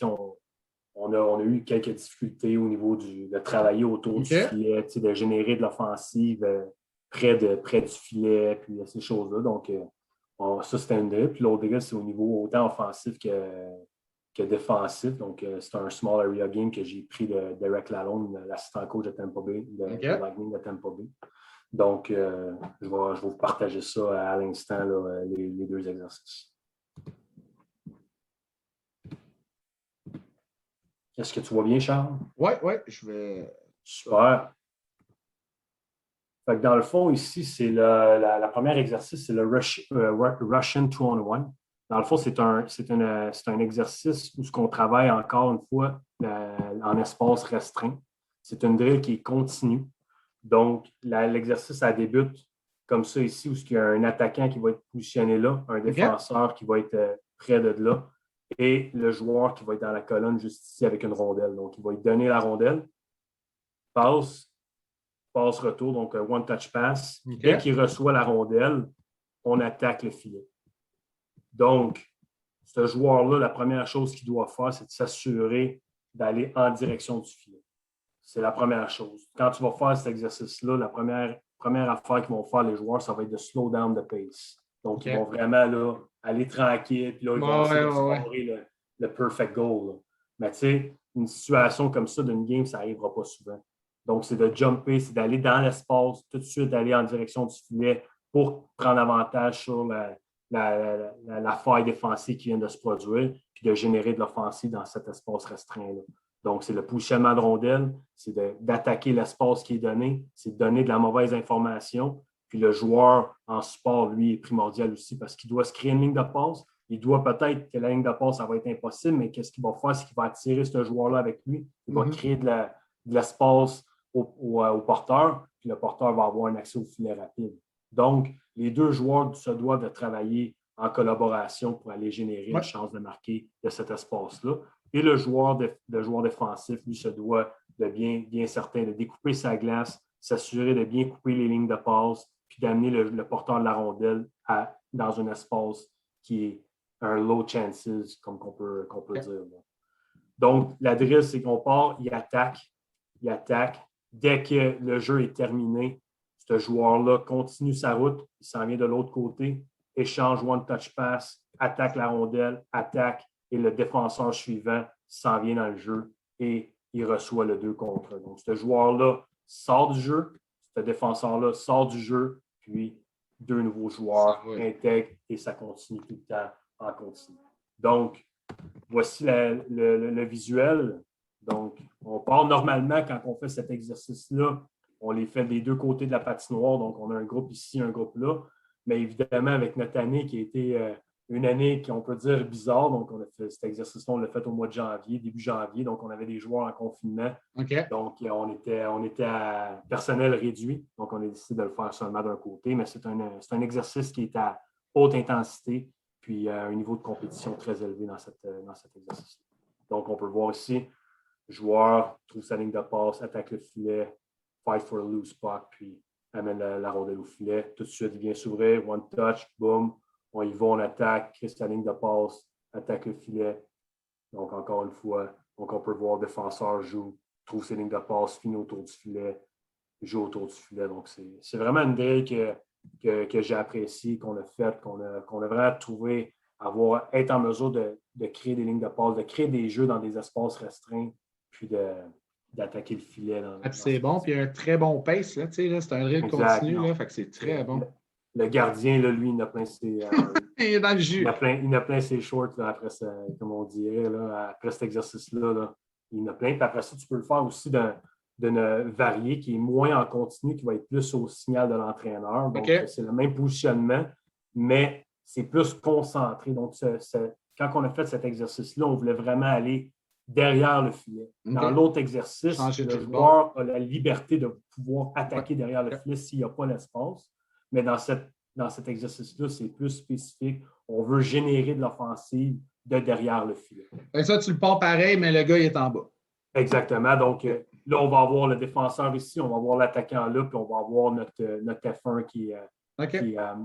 on a eu quelques difficultés au niveau de travailler autour du filet, de générer de l'offensive près du filet, puis ces choses-là. Donc, ça, c'était une drill. Puis l'autre drill, c'est au niveau autant offensif que défensif. Donc, c'est un small area game que j'ai pris de Derek Lalonde, l'assistant coach de Tampa Bay, de Lightning de Tampa Bay. Donc, je vais vous partager ça à l'instant, là, les deux exercices. Est-ce que tu vois bien, Charles? Oui, je vais. Super. Fait que dans le fond, ici, c'est la première exercice, c'est le Russian 2-on-1. Dans le fond, c'est un exercice où on travaille encore une fois en espace restreint. C'est une drill qui est continue. Donc, l'exercice, ça débute comme ça ici, où il y a un attaquant qui va être positionné là, un défenseur qui va être près de là, et le joueur qui va être dans la colonne juste ici avec une rondelle. Donc, il va lui donner la rondelle, passe-retour, donc one-touch pass. Dès qu'il reçoit la rondelle, on attaque le filet. Donc, ce joueur-là, la première chose qu'il doit faire, c'est de s'assurer d'aller en direction du filet. C'est la première chose. Quand tu vas faire cet exercice-là, la première affaire qu'ils vont faire, les joueurs, ça va être de slow down the pace. Donc, ils vont vraiment là, aller tranquille, puis là, ils vont essayer d'explorer le perfect goal. Là. Mais tu sais, une situation comme ça d'une game, ça n'arrivera pas souvent. Donc, c'est de jumper, c'est d'aller dans l'espace, tout de suite aller en direction du filet pour prendre avantage sur la faille défensive qui vient de se produire, puis de générer de l'offensive dans cet espace restreint-là. Donc, c'est le positionnement de rondelle, c'est d'attaquer l'espace qui est donné, c'est de donner de la mauvaise information. Puis le joueur en support, lui, est primordial aussi parce qu'il doit se créer une ligne de passe. Il doit peut-être que la ligne de passe, ça va être impossible, mais qu'est-ce qu'il va faire? C'est qu'il va attirer ce joueur-là avec lui. Il va créer de l'espace au porteur, puis le porteur va avoir un accès au filet rapide. Donc, les deux joueurs se doivent de travailler en collaboration pour aller générer une chance de marquer de cet espace-là. Et le joueur défensif, lui, se doit de bien certain de découper sa glace, s'assurer de bien couper les lignes de passe, puis d'amener le porteur de la rondelle dans un espace qui est un low chances, comme qu'on peut dire. Donc, la drill, c'est qu'on part, il attaque. Dès que le jeu est terminé, ce joueur-là continue sa route, il s'en vient de l'autre côté, échange one-touch pass, attaque la rondelle, attaque, et le défenseur suivant s'en vient dans le jeu et il reçoit le 2 contre 1. Donc, ce joueur-là sort du jeu, ce défenseur-là sort du jeu, puis deux nouveaux joueurs intègrent et ça continue tout le temps en continu. Donc, voici le visuel. Donc, on part normalement quand on fait cet exercice-là, on les fait des deux côtés de la patinoire. Donc, on a un groupe ici, un groupe là. Mais évidemment, avec notre année qui a été une année qu'on peut dire bizarre, donc on a fait cet exercice-là, on l'a fait au mois de janvier, début janvier. Donc, on avait des joueurs en confinement. Donc, on était à personnel réduit. Donc, on a décidé de le faire seulement d'un côté. Mais c'est un exercice qui est à haute intensité, puis un niveau de compétition très élevé dans cet exercice. Donc, on peut voir ici, joueur trouve sa ligne de passe, attaque le filet, fight for a loose puck, puis amène la rondelle au filet. Tout de suite, il vient s'ouvrir, one touch, boom, on y va, on attaque, crée sa ligne de passe, attaque le filet. Donc, encore une fois, donc on peut voir le défenseur joue, trouve ses lignes de passe, finit autour du filet, joue autour du filet. Donc, c'est vraiment une drill que j'ai appréciée, qu'on a faite, qu'on a vraiment trouvé être en mesure de créer des lignes de passe, de créer des jeux dans des espaces restreints, puis d'attaquer le filet. C'est bon, puis il y a un très bon pace, là, c'est un drill continu, là, fait que c'est très bon. Le gardien, là, lui, il a plein ses... il est dans le jus. Il a plein ses shorts, là, après ça, comme on dirait, là, après cet exercice-là. Là, il en a plein. Puis après ça, tu peux le faire aussi d'une variée qui est moins en continu, qui va être plus au signal de l'entraîneur. Donc, c'est le même positionnement, mais c'est plus concentré. Donc, quand on a fait cet exercice-là, on voulait vraiment aller derrière le filet. Dans l'autre exercice, le joueur a la liberté de pouvoir attaquer derrière le filet s'il n'y a pas l'espace. Mais dans cet exercice-là, c'est plus spécifique. On veut générer de l'offensive de derrière le filet. Et ça, tu le pars pareil, mais le gars, il est en bas. Exactement. Donc, là, on va avoir le défenseur ici, on va avoir l'attaquant là, puis on va avoir notre F1 qui OK.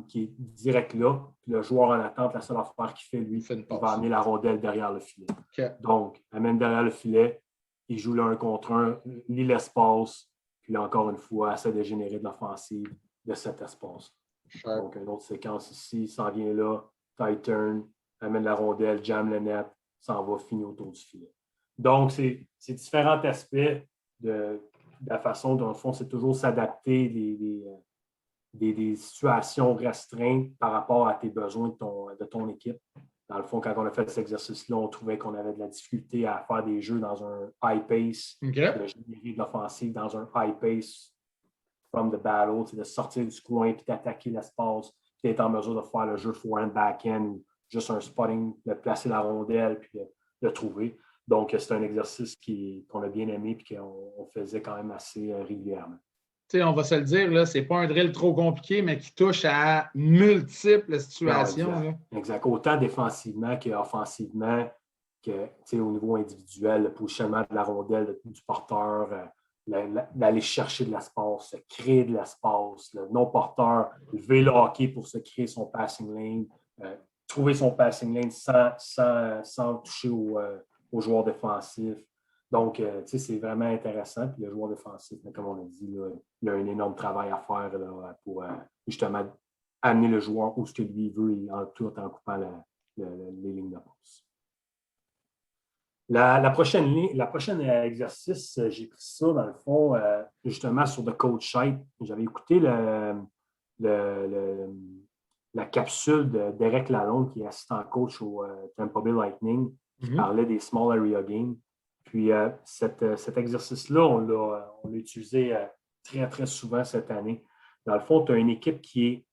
qui est direct là. Puis le joueur en attente, la seule affaire qu'il fait, lui, Il va amener la rondelle derrière le filet. OK. Donc, amène derrière le filet, il joue là un contre un, lit l'espace, puis là, encore une fois, essaie de générer de l'offensive de cet espace. Donc, une autre séquence ici, s'en vient là, tight turn, amène la rondelle, jam le net, s'en va, finit autour du filet. Donc, c'est différents aspects de la façon dont, au fond, c'est toujours s'adapter des situations restreintes par rapport à tes besoins de ton équipe. Dans le fond, quand on a fait cet exercice-là, on trouvait qu'on avait de la difficulté à faire des jeux dans un high pace, de générer de l'offensive dans un high pace from the battle, de sortir du coin puis d'attaquer l'espace, puis d'être en mesure de faire le jeu forehand, backhand ou juste un spotting, de placer la rondelle puis de trouver. Donc, c'est un exercice qu'on a bien aimé et qu'on faisait quand même assez régulièrement. T'sais, on va se le dire, ce n'est pas un drill trop compliqué, mais qui touche à multiples situations. Non, exact. Autant défensivement qu'offensivement, au niveau individuel, le positionnement de la rondelle, du porteur, d'aller chercher de l'espace, créer de l'espace, le non-porteur, lever le hockey pour se créer son passing lane, trouver son passing lane sans toucher aux joueurs défensifs. Donc, c'est vraiment intéressant. Puis le joueur défensif, comme on a dit, là, il a un énorme travail à faire là, pour justement amener le joueur où ce que lui veut tout en coupant les lignes de passe. La prochaine exercice, j'ai pris ça, dans le fond, justement sur The Coach Site. J'avais écouté la capsule de Derek Lalonde, qui est assistant coach au Tampa Bay Lightning, qui parlait des Small Area Games. Puis cet exercice-là, on l'a utilisé très, très souvent cette année. Dans le fond, tu as une équipe qui est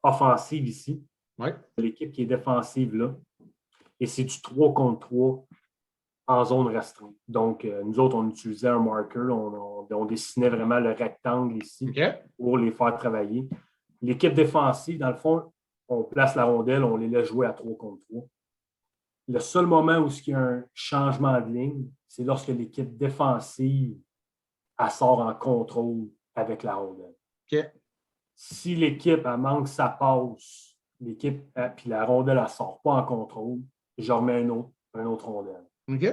offensive ici, l'équipe qui est défensive là, et c'est du 3 contre 3 en zone restreinte. Donc, nous autres, on utilisait un marker, on dessinait vraiment le rectangle ici pour les faire travailler. L'équipe défensive, dans le fond, on place la rondelle, on les laisse jouer à 3 contre 3. Le seul moment où il y a un changement de ligne, c'est lorsque l'équipe défensive elle sort en contrôle avec la rondelle. Si l'équipe manque sa passe, puis la rondelle ne sort pas en contrôle, je remets un autre rondelle.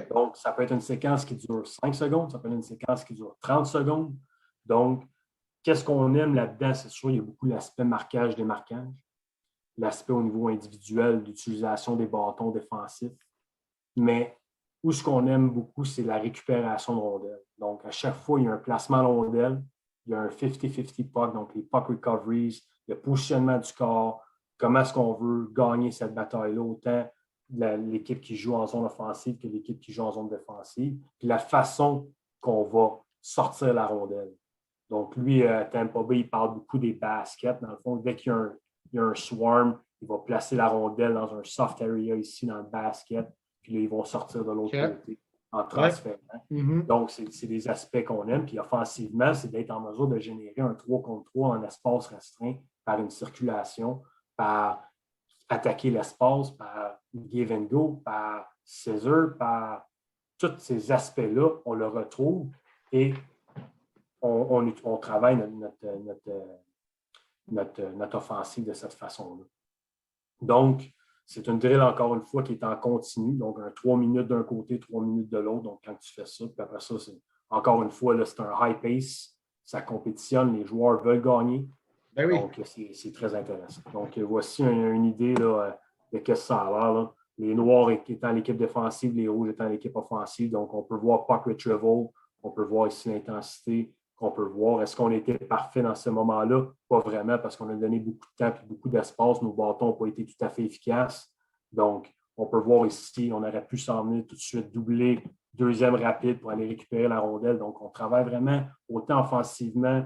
Donc, ça peut être une séquence qui dure 5 secondes, ça peut être une séquence qui dure 30 secondes. Donc, qu'est-ce qu'on aime là-dedans? C'est sûr, il y a beaucoup l'aspect marquage-démarquage, l'aspect au niveau individuel d'utilisation des bâtons défensifs. Mais où ce qu'on aime beaucoup, c'est la récupération de rondelles. Donc, à chaque fois, il y a un placement de rondelles, il y a un 50-50 puck, donc les puck recoveries, le positionnement du corps, comment est-ce qu'on veut gagner cette bataille-là, autant l'équipe qui joue en zone offensive que l'équipe qui joue en zone défensive, puis la façon qu'on va sortir la rondelle. Donc, lui, Tampa Bay, il parle beaucoup des baskets. Dans le fond, dès qu'il y a un swarm, il va placer la rondelle dans un soft area ici dans le basket, puis là, ils vont sortir de l'autre côté en transférant. Donc, c'est des aspects qu'on aime. Puis offensivement, c'est d'être en mesure de générer un 3 contre 3 en espace restreint par une circulation, par attaquer l'espace, par give and go, par scissor, par tous ces aspects-là, on le retrouve et on travaille notre offensive de cette façon-là. Donc, c'est une drill, encore une fois, qui est en continu. Donc, 3 minutes d'un côté, 3 minutes de l'autre. Donc, quand tu fais ça, puis après ça, encore une fois, là, c'est un high pace. Ça compétitionne. Les joueurs veulent gagner. Donc, c'est très intéressant. Donc, voici une idée là, de ce que ça a l'air. Là. Les Noirs étant l'équipe défensive, les Rouges étant l'équipe offensive. Donc, on peut voir puck retrieval. On peut voir ici l'intensité qu'on peut voir. Est-ce qu'on était parfait dans ce moment-là? Pas vraiment, parce qu'on a donné beaucoup de temps et beaucoup d'espace. Nos bâtons n'ont pas été tout à fait efficaces. Donc, on peut voir ici, on aurait pu s'emmener tout de suite, doubler, deuxième rapide pour aller récupérer la rondelle. Donc, on travaille vraiment autant offensivement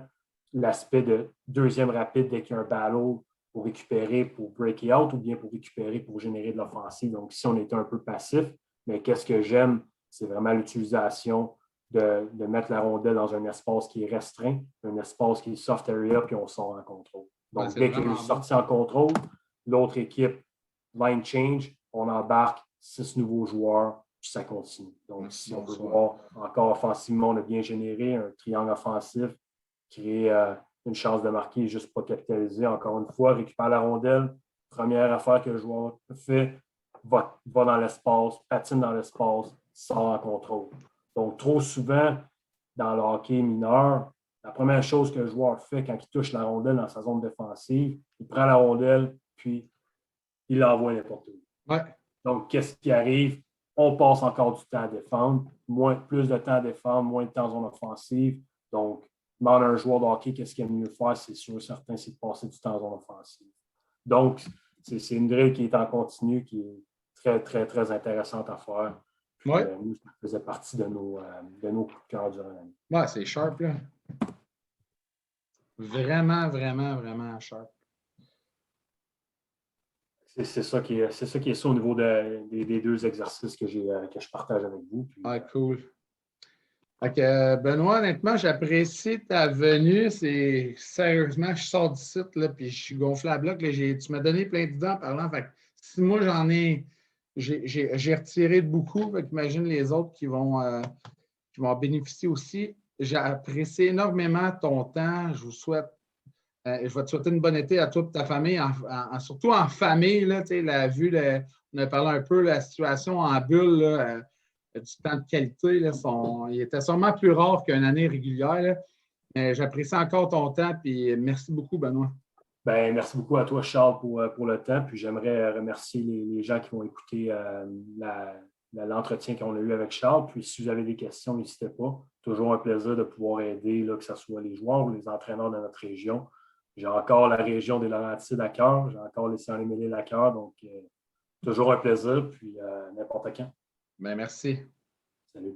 l'aspect de deuxième rapide dès qu'il y a un battle pour récupérer, pour break out ou bien pour récupérer, pour générer de l'offensive. Donc, ici, on était un peu passif. Mais qu'est-ce que j'aime? C'est vraiment l'utilisation de mettre la rondelle dans un espace qui est restreint, un espace qui est soft area, puis on sort en contrôle. Donc, dès qu'il est sorti en contrôle, l'autre équipe, line change, on embarque 6 nouveaux joueurs, puis ça continue. Donc, si on peut voir, encore offensivement, on a bien généré un triangle offensif, créé une chance de marquer, juste pas capitaliser. Encore une fois, récupère la rondelle. Première affaire que le joueur fait, va dans l'espace, patine dans l'espace, sort en contrôle. Donc, trop souvent, dans le hockey mineur, la première chose que le joueur fait quand il touche la rondelle dans sa zone défensive, il prend la rondelle, puis il l'envoie n'importe où. Ouais. Donc, qu'est-ce qui arrive? On passe encore du temps à défendre, plus de temps à défendre, moins de temps en zone offensive. Donc, demande à un joueur de hockey qu'est-ce qu'il aime mieux faire, c'est sûr, certain, c'est de passer du temps en zone offensive. Donc, c'est une drill qui est en continu, qui est très, très, très intéressante à faire. Puis, ouais. Nous, ça faisait partie de nos coups de cœur durant l'année. Ouais, c'est sharp, là. Vraiment, vraiment, vraiment sharp. C'est ça qui est ça au niveau des deux exercices que je partage avec vous. Puis, cool. Okay, Benoît, honnêtement, j'apprécie ta venue. Sérieusement, je sors du site, là, puis je suis gonflé à bloc. Là, tu m'as donné plein d'idées en parlant. Fait que, si moi, j'ai retiré de beaucoup. Imagine les autres qui vont en bénéficier aussi. J'ai apprécié énormément ton temps. Je vais te souhaiter une bonne été à toute ta famille, surtout en famille. Là, on a parlé un peu de la situation en bulle, là, du temps de qualité. Là, il était sûrement plus rare qu'une année régulière. Là, mais j'apprécie encore ton temps. Puis merci beaucoup, Benoît. Merci beaucoup à toi, Charles, pour le temps. Puis j'aimerais remercier les gens qui vont écouter l'entretien qu'on a eu avec Charles. Puis si vous avez des questions, n'hésitez pas. Toujours un plaisir de pouvoir aider, là, que ce soit les joueurs ou les entraîneurs de notre région. J'ai encore la région des Laurentides à cœur. J'ai encore les Saint-Émile à cœur. Donc, toujours un plaisir. Puis n'importe quand. Merci. Salut.